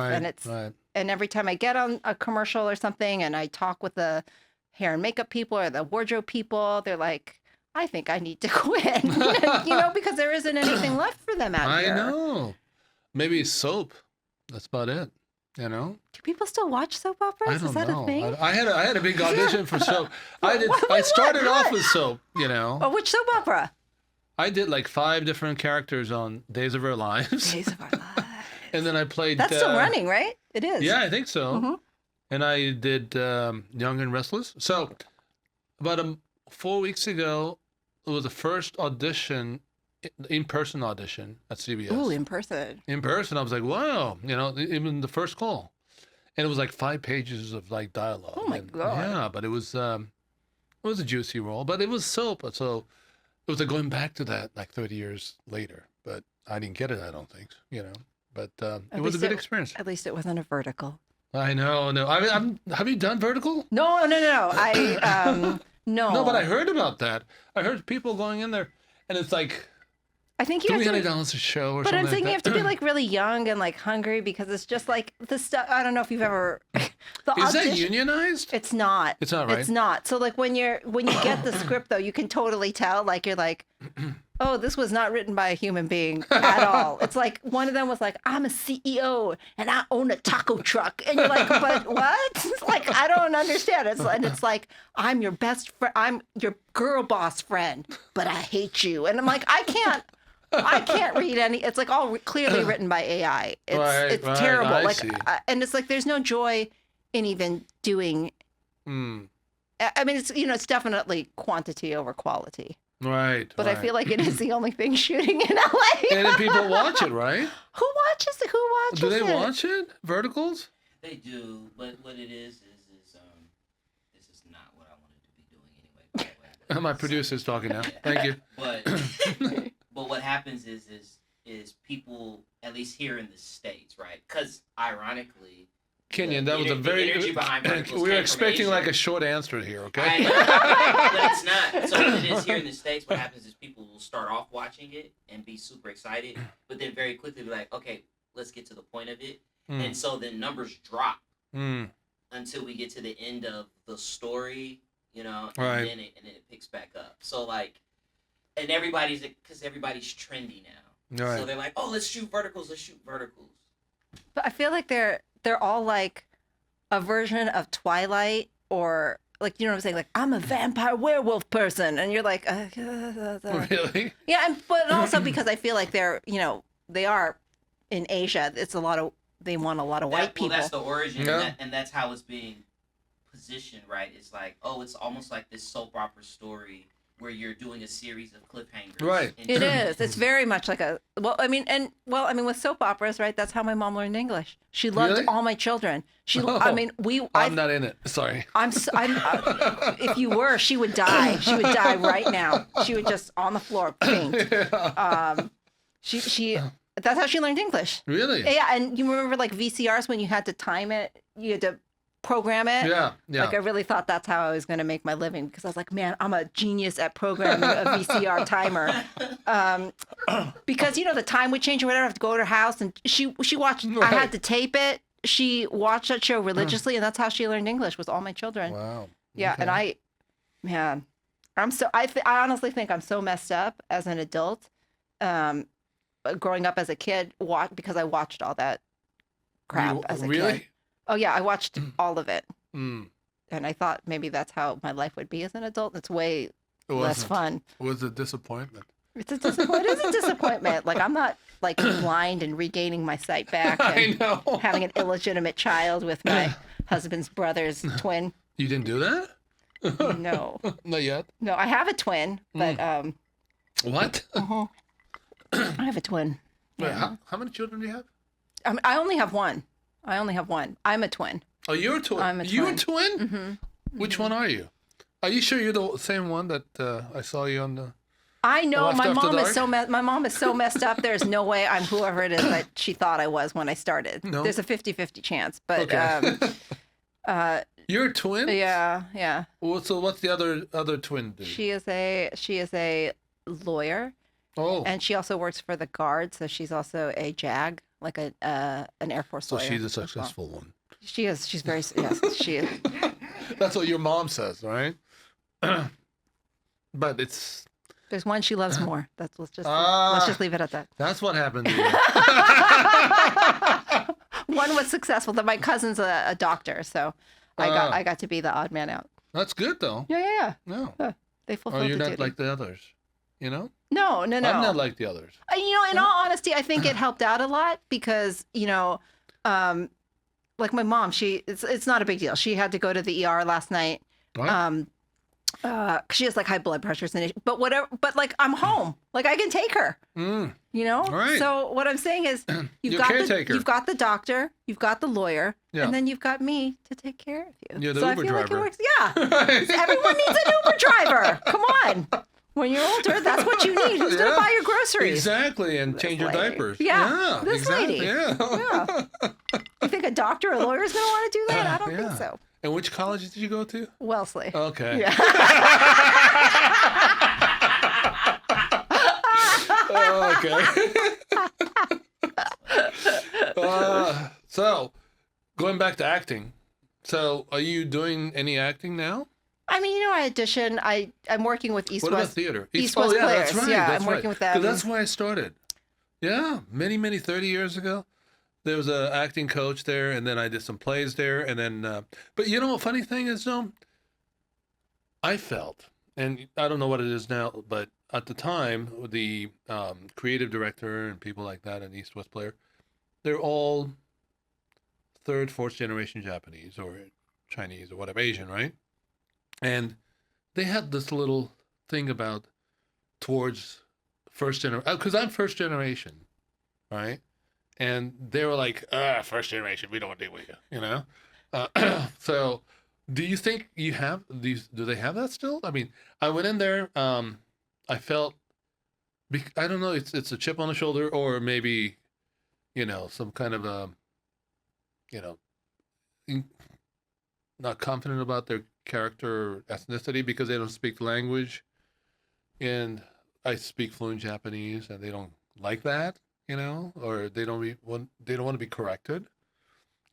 Right, and every time I get on a commercial or something and I talk with the hair and makeup people or the wardrobe people, they're like, I think I need to quit, because there isn't anything left for them out here. I know. Maybe soap. That's about it. Do people still watch soap operas? I don't Is that know. a thing? I had a big audition for soap. I started off with soap. Oh, which soap opera? I did like 5 different characters on Days of Our Lives. Days of Our Lives. And then I played. That's still running, right? It is. Yeah, I think so. And I did Young and Restless. So about 4 weeks ago, it was the first audition, in-person audition at CBS. Ooh, in person. In person, I was like, wow, even the first call. And it was like 5 pages of like dialogue. Oh my God. Yeah, but it was a juicy role, but it was soap. So it was like going back to that like 30 years later, but I didn't get it, I don't think, but it was a good experience. At least it wasn't a vertical. I know. No, have you done vertical? No. No. No, but I heard about that. I heard people going in there, and it's like I think you $300 have to, a show or but something. I'm thinking like you have to be like really young and like hungry because it's just like the stuff. I don't know if you've ever. Is that unionized? It's not. It's not, right? It's not. So like when you get the script though, you can totally tell. Like you're like, oh, this was not written by a human being at all. It's like one of them was like, I'm a CEO and I own a taco truck, and you're like, but what? It's like I don't understand. It's like I'm your best friend. I'm your girl boss friend, but I hate you, and I'm like, I can't read any. It's like all clearly written by AI. It's terrible. And it's like there's no joy in even doing. I mean, it's definitely quantity over quality. Right. But I feel like it is the only thing shooting in LA. And then people watch it, right? Who watches it? Who watches it? Do they watch it? Verticals? They do, but what it is this is not what I wanted to be doing anyway. My producer's talking now. Thank you. But what happens is people, at least here in the States, right? Because ironically, Kenyon, that was a very. energy behind verticals We were came from expecting Asia. like a short answer here, okay? But it's not. So what it is here in the States, what happens is people will start off watching it and be super excited, but then very quickly be like, okay, let's get to the point of it. And so then numbers drop until we get to the end of the story, you know, and then it picks back up. So like, and because everybody's trendy now. Right. So they're like, oh, let's shoot verticals. But I feel like they're all like a version of Twilight, or like, you know what I'm saying? Like, I'm a vampire werewolf person, and you're like, Really? yeah. But also because I feel like they're, you know, they are in Asia. It's a lot of, they want a lot of white people. Well, that's the origin, Yeah. and that's how it's being positioned, right? It's like, oh, it's almost like this soap opera story where you're doing a series of cliffhangers. Right. It is. It's very much like a, I mean, with soap operas, right? That's how my mom learned English. She loved Really? All My Children. I'm not in it. Sorry. If you were, she would die. She would die right now. She would just on the floor faint. That's how she learned English. Really? Yeah, and you remember like VCRs when you had to time it, you had to program it. Yeah. Like I really thought that's how I was going to make my living, because I was like, man, I'm a genius at programming a VCR timer. Because you know the time would change or whatever. I have to go to her house, and she watched. Right. I had to tape it. She watched that show religiously, and that's how she learned English, was All My Children. Wow. Yeah, Okay. and I honestly think I'm so messed up as an adult, growing up as a kid, because I watched all that crap as a really? kid. Oh yeah, I watched all of it, Mm. and I thought maybe that's how my life would be as an adult. It's way less fun. It was a disappointment. It is a disappointment. Like I'm not like blind and regaining my sight back I and know. having an illegitimate child with my husband's brother's twin. You didn't do that? No, Not yet. no, I have a twin, but What? I have a twin. Wait, how many children do you have? I only have one. I'm a twin. Oh, you're a twin. I'm a You're a twin. twin? Mm-hmm. Which one are you? Are you sure you're the same one that I saw you on the? I know Left my After mom is Dark? my mom is so messed up. There's no way I'm whoever it is that she thought I was when I started. No. There's a 50-50 chance, but Okay. You're a twin? yeah. Well, so what's the other twin do? She is a lawyer, Oh, and she also works for the Guard, so she's also a JAG, like an Air Force so lawyer. she's a as well. successful one. She is. She's very yes. She is. That's what your mom says, right? But it's There's one she loves more. Let's just leave it at that. that's what happened to you. One was successful. My cousin's a doctor, so I got to be the odd man out. That's good though. Yeah. No. They fulfilled Oh, you're the not duty. like the others. You know? No. I'm not like the others. You know, in all honesty, I think it helped out a lot because, you know, like my mom, it's not a big deal. She had to go to the ER last night. Right? 'Cause she has like high blood pressures and but like I'm home. Like I can take her. Mm. You know? All right. So what I'm saying is You're caretaker. you've got the doctor, you've got the lawyer, Yeah. and then you've got me to take care of you. You're the so Uber I feel like driver. it works. Yeah. Everyone needs an Uber driver. Come on. When you're older, that's what you need. Who's going to buy your groceries? Exactly, and change your lady. diapers. Yeah, this exactly. lady. Yeah. Yeah. You think a doctor or a lawyer is going to want to do that? I don't Yeah. think so. And which college did you go to? Wellesley. Okay. Yeah. Okay. So, going back to acting. So, are you doing any acting now? I mean, you know, I audition. I'm working with East What about West. theater? East oh, West yeah, that's Players. right. Yeah, that's I'm working right. with them. 'Cause that's where I started. Yeah, many 30 years ago. There was an acting coach there, and then I did some plays there, and then. But you know, a funny thing is, I felt, and I don't know what it is now, but at the time, the creative director and people like that in East West Player, they're all third, fourth generation Japanese or Chinese or whatever, Asian, right? And they had this little thing about towards first generation, because I'm first generation, right? And they were like, first generation, we don't want to deal with you, you know? So do you think you have these, do they have that still? I mean, I went in there, I felt, I don't know, it's a chip on the shoulder or maybe, you know, some kind of a, you know, not confident about their character or ethnicity because they don't speak the language, and I speak fluent Japanese, and they don't like that, or they don't want to be corrected,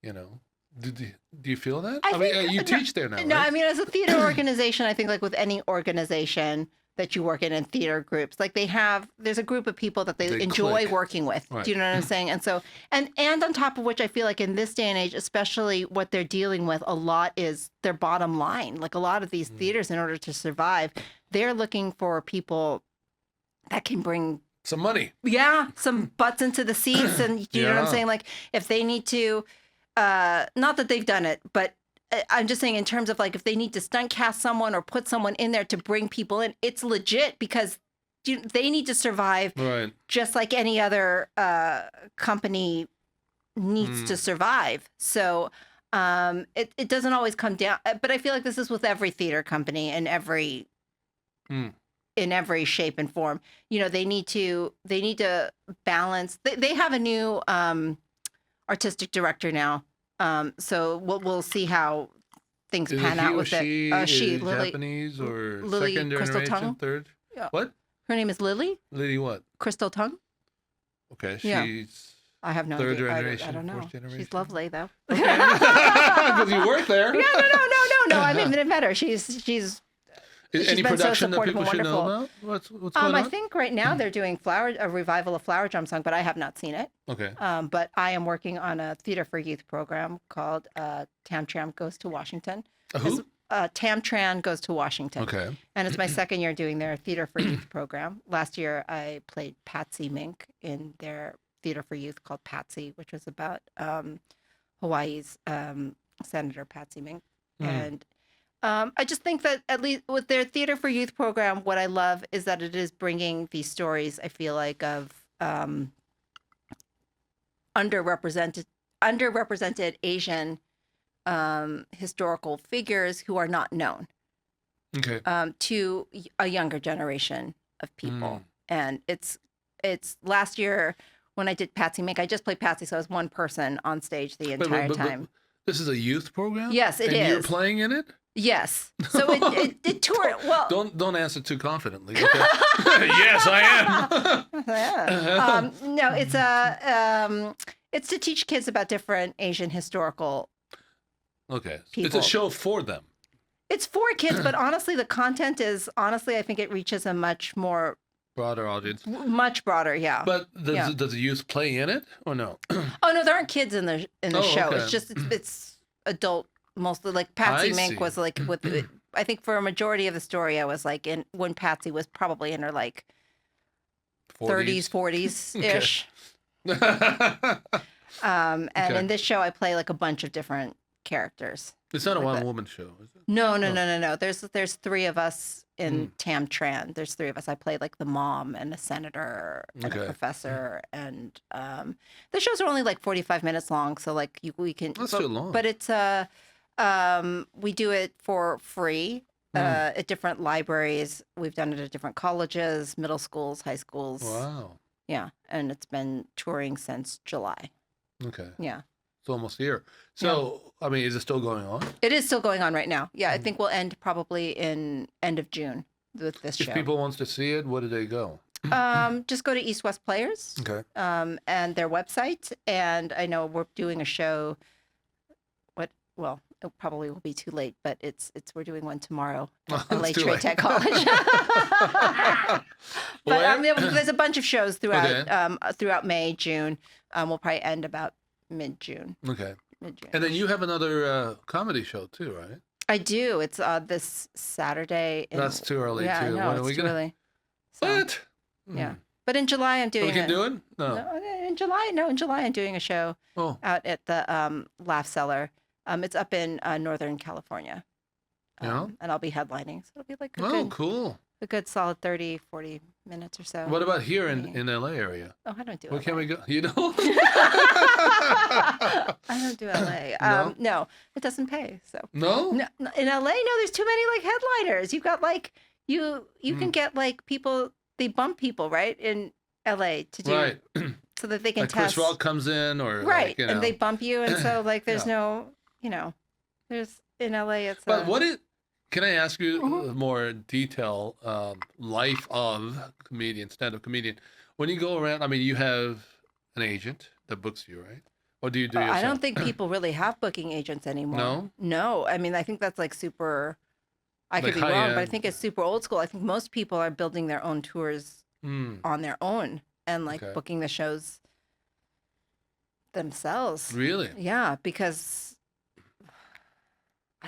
Do you feel that? I mean, you teach there now, No, right? I mean, as a theater organization, I think like with any organization that you work in theater groups, like there's a group of people that they enjoy click. working with. Right. Do you know what I'm saying? And so, and on top of which, I feel like in this day and age, especially what they're dealing with a lot is their bottom line. Like a lot of these theaters, in order to survive, they're looking for people that can bring some money. Yeah, some butts into the seats. And do you know what I'm saying? Like if they need to, not that they've done it, but I'm just saying in terms of like if they need to stunt cast someone or put someone in there to bring people in, it's legit because they need to survive Right. just like any other company needs to survive. So it doesn't always come down, but I feel like this is with every theater company and in every shape and form. They need to balance. They have a new artistic director now. So we'll see how things pan out with it. She Lily, Japanese or Lily second Crystal generation, Tongue? third? Yeah. What? Her name is Lily Lily what? Crystal Tongue. Okay, Yeah. she's I have no third idea. generation, I don't know. fourth generation. She's lovely though. Because you work there. No. I mean, met her. She's Any been so production that supportive people and should know wonderful. about? What's going on? I think right now they're doing a revival of Flower Drum Song, but I have not seen it. Okay. But I am working on a Theater for Youth program called Tam Tram Goes to Washington. Who? Tam Tran Goes to Washington. Okay. And it's my second year doing their Theater for Youth program. Last year, I played Patsy Mink in their Theater for Youth called Patsy, which was about Hawaii's Senator Patsy Mink. And I just think that at least with their Theater for Youth program, what I love is that it is bringing these stories, I feel like, of underrepresented Asian historical figures who are not known Okay. to a younger generation of people. And it's last year when I did Patsy Mink, I just played Patsy, so I was one person on stage the entire time. This is a youth program? Yes, it and is. You're playing in it? Yes. So it toured. Well, Don't answer too confidently. Okay? Yes, I am. no, it's to teach kids about different Asian historical. Okay. People. It's a show for them. It's for kids, but honestly, the content is I think it reaches a much more Broader audience. much broader. Yeah. But does the youth play in it or no? Oh no, there aren't kids in the show. Okay. It's just it's adult mostly. Like Patsy I Mink see. was like with. I think for a majority of the story, I was like when Patsy was probably in her like 30s, 40s ish. And Okay. in this show, I play like a bunch of different characters. It's not a Like one-woman show, is it? No. There's three of us in Tam Tran. There's three of us. I play like the mom and a senator and a Okay. professor. And the shows are only like 45 minutes long, so like we can. That's too long. But it's we do it for free at different libraries. We've done it at different colleges, middle schools, high schools. Wow. Yeah, and it's been touring since July. Okay. Yeah. It's almost a year. So, I mean, is it still going on? It is still going on right now. Yeah, I think we'll end probably in end of June with this If show. people wants to see it, where do they go? Just go to East West Players Okay. and their website. And I know we're doing a show. Well, it probably will be too late, but we're doing one tomorrow at LA It's too Trade late. Tech College. But there's a bunch of shows throughout May, June. We'll probably end about mid-June. Okay. Mid-June. And then you have another comedy show too, right? I do. It's this Saturday. That's too early yeah, too. I know, When are it's we too gonna? early. So, What? yeah. But in July, I'm doing We can it. do it? No. In July, I'm doing a show Oh. out at the Laugh Cellar. It's up in Northern California. Yeah. And I'll be headlining. So it'll be like Oh, cool. a good solid 30, 40 minutes or so. What about here in LA area? Oh, I don't do Where LA. can we go? You know? I don't do LA. No, it doesn't pay. So No? no, in LA, there's too many like headliners. You've got like you can get like people. They bump people right in LA to do Right. so that they can Like test. Chris Rock comes in or Right, like, you know. and they bump you, and so like there's Yeah. no, there's in LA. It's But can I ask you a more detail life of comedian, stand-up comedian? When you go around, I mean, you have an agent that books you, right? Or do you do yourself? I don't think people really have booking agents anymore. No. I mean, I think that's like super. I could be wrong, but I think it's super old school. I think most people are building their own tours on their own and like booking the shows themselves. Really? Yeah, because.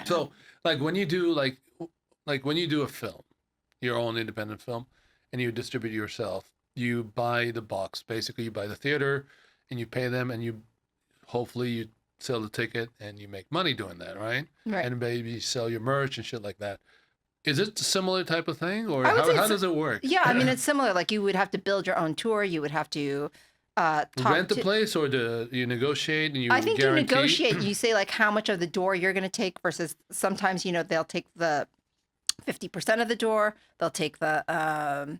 So, like when you do like when you do a film, your own independent film, and you distribute yourself, you buy the box. Basically, you buy the theater, and you pay them, and you hopefully you sell the ticket, and you make money doing that, right? Right. And maybe you sell your merch and shit like that. Is it a similar type of thing, or how does it work? Yeah, I mean it's similar. Like you would have to build your own tour. You would have to rent the place, or do you negotiate and you I think guarantee? You negotiate. You say like how much of the door you're going to take versus sometimes they'll take the 50% of the door. They'll take the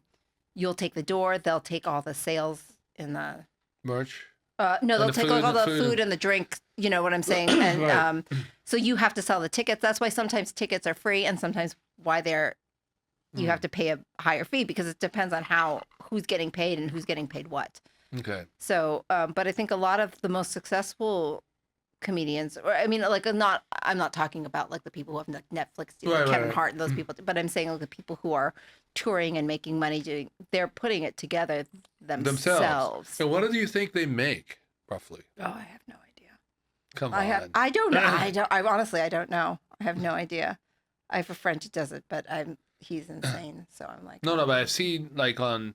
you'll take the door. They'll take all the sales in the merch. No, they'll take all the food and the drink. You know what I'm saying? And right. So you have to sell the tickets. That's why sometimes tickets are free, and sometimes why you have to pay a higher fee because it depends on who's getting paid and who's getting paid what. Okay. So, but I think a lot of the most successful comedians, or I mean, like I'm not talking about like the people who have like Netflix, Kevin Hart and those people, but I'm saying like the people who are touring and making money they're putting it together themselves. So what do you think they make roughly? Oh, I have no idea. Come on. I don't know. I honestly, I don't know. I have no idea. I have a friend who does it, but he's insane. So I'm like, no, but I've seen like on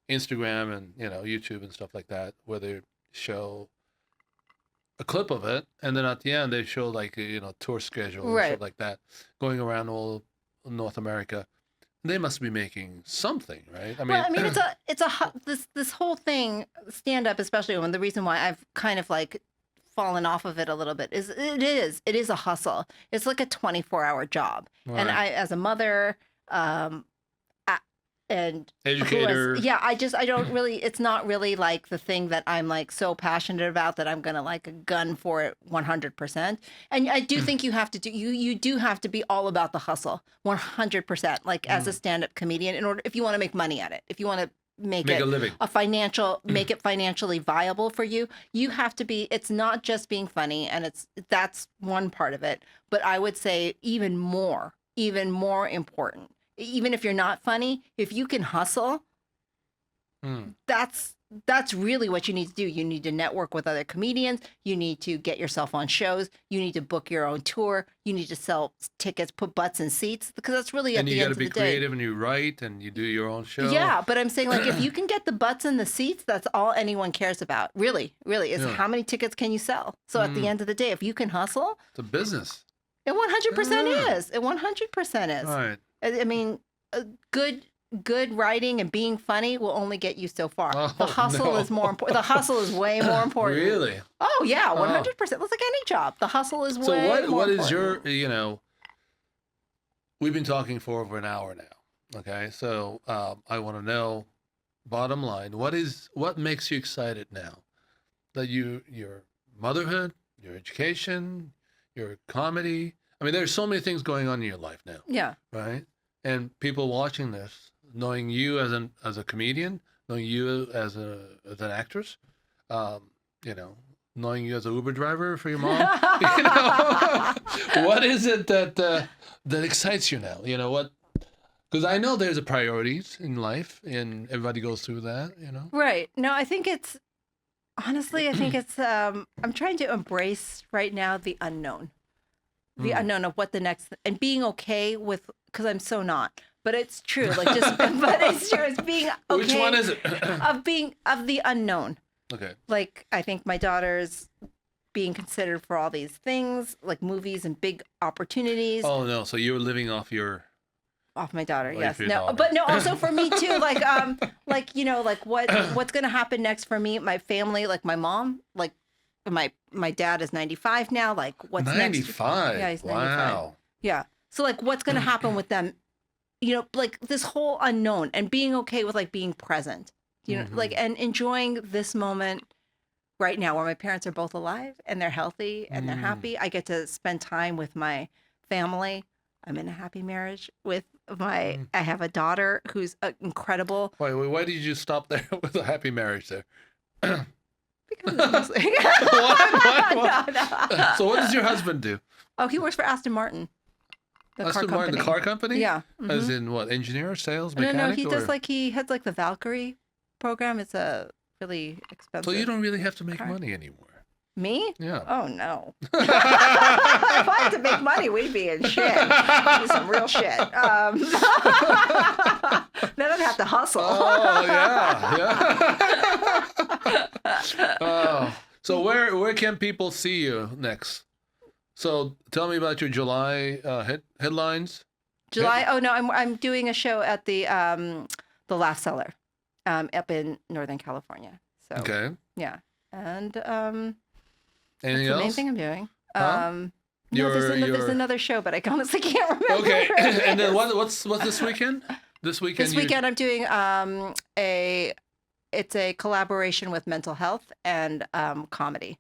Instagram and YouTube and stuff like that where they show a clip of it, and then at the end they show like a tour schedule and stuff like that, going around all North America. They must be making something, right? I mean, this whole thing, stand up, especially when the reason why I've kind of like fallen off of it a little bit is it is a hustle. It's like a 24-hour job, right. And I, as a mother, and educator, I don't really. It's not really like the thing that I'm like so passionate about that I'm gonna like gun for it 100%. And I do think you have to you do have to be all about the hustle 100%. Like as a stand-up comedian, if you want to make money at it, if you want to make it a living, make it financially viable for you, you have to be. It's not just being funny, and that's one part of it. But I would say even more important. Even if you're not funny, if you can hustle, that's really what you need to do. You need to network with other comedians. You need to get yourself on shows. You need to book your own tour. You need to sell tickets, put butts in seats, because that's really at the end of the day. And you got to be creative, and you write, and you do your own show. Yeah, but I'm saying like if you can get the butts in the seats, that's all anyone cares about. Really, is how many tickets can you sell? So at the end of the day, if you can hustle, it's a business. It 100% is. It 100% is. All right. I mean, good writing and being funny will only get you so far. The hustle is more important. The hustle is way more important. Really? Oh yeah, 100%. It's like any job. The hustle is way more important. So what is your, we've been talking for over an hour now. Okay, so I want to know, bottom line, what makes you excited now? That your motherhood, your education, your comedy. I mean, there's so many things going on in your life now. Yeah. Right? And people watching this, knowing you as a comedian, knowing you as an actress, knowing you as an Uber driver for your mom, what is it that excites you now? What? Because I know there's priorities in life, and everybody goes through that. Right. No, I think it's honestly, I'm trying to embrace right now the unknown. The unknown of what the next, and being okay with, because I'm so not, but it's true. Like but it's true. It's being okay. Which one is it? of the unknown. Okay. Like I think my daughter's being considered for all these things, like movies and big opportunities. Oh no! So you're living off my daughter, yes. No, daughter. But no, also for me too. Like what's gonna happen next for me, my family, like my mom, like. My dad is 95 now. Like, what's 95? Next? Yeah, he's 95. Wow. Yeah. So, like, what's going to happen with them? Like this whole unknown and being okay with like being present. Like and enjoying this moment right now where my parents are both alive and they're healthy and they're happy. I get to spend time with my family. I'm in a happy marriage with I have a daughter who's incredible. Wait, why did you stop there with a happy marriage there? Because it's mostly... What? No. So what does your husband do? Oh, he works for Aston Martin. Aston Martin, the car company? Yeah. As in what, engineer, sales, mechanic? No, he does he heads like the Valkyrie program. It's a really expensive. So you don't really have to make car. money anymore. Me? Yeah. Oh, no. If I had to make money, we'd be in shit. We'd be some real shit. Then I'd have to hustle. Oh, yeah. Oh. So where can people see you next? So tell me about your July headlines. July? Oh, no, I'm doing a show at the Laugh Cellar up in Northern California. So, Okay. yeah. And Anything that's the main else? thing I'm doing. Huh? No, there's another show, but I honestly can't remember. Okay. And then what's this weekend? This weekend? This weekend I'm doing it's a collaboration with mental health and comedy.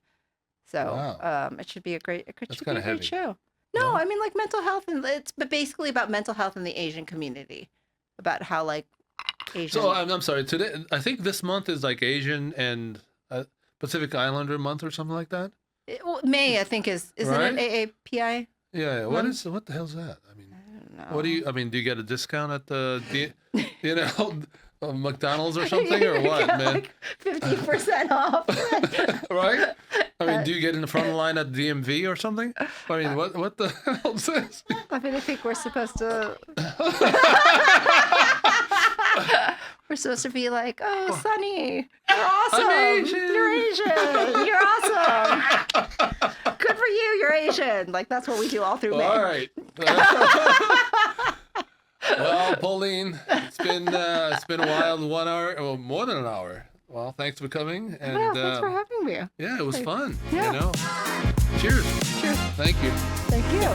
So Wow. it should be a great heavy. show. No, I mean like mental health, and it's basically about mental health in the Asian community, about how like Asian. So I'm sorry. Today, I think this month is like Asian and Pacific Islander month or something like that. May I think isn't Right? it AAPI? Yeah. What the hell's that? I mean, I don't know. do you get a discount at the McDonald's or something or what, man? Like 50% off. Right? I mean, do you get in the front line at DMV or something? I mean, what the hell is this? I mean, I think we're supposed to. We're supposed to be like, oh, Sonny, you're awesome. I'm Asian. You're Asian. You're awesome. Good for you. You're Asian. Like that's what we do all through May. All right. Well, Pauline, it's been a wild 1 hour, or more than an hour. Well, thanks for coming. And Yeah, thanks for having me. yeah, it was fun. Yeah. You know. Cheers. Cheers. Thank you. Thank you.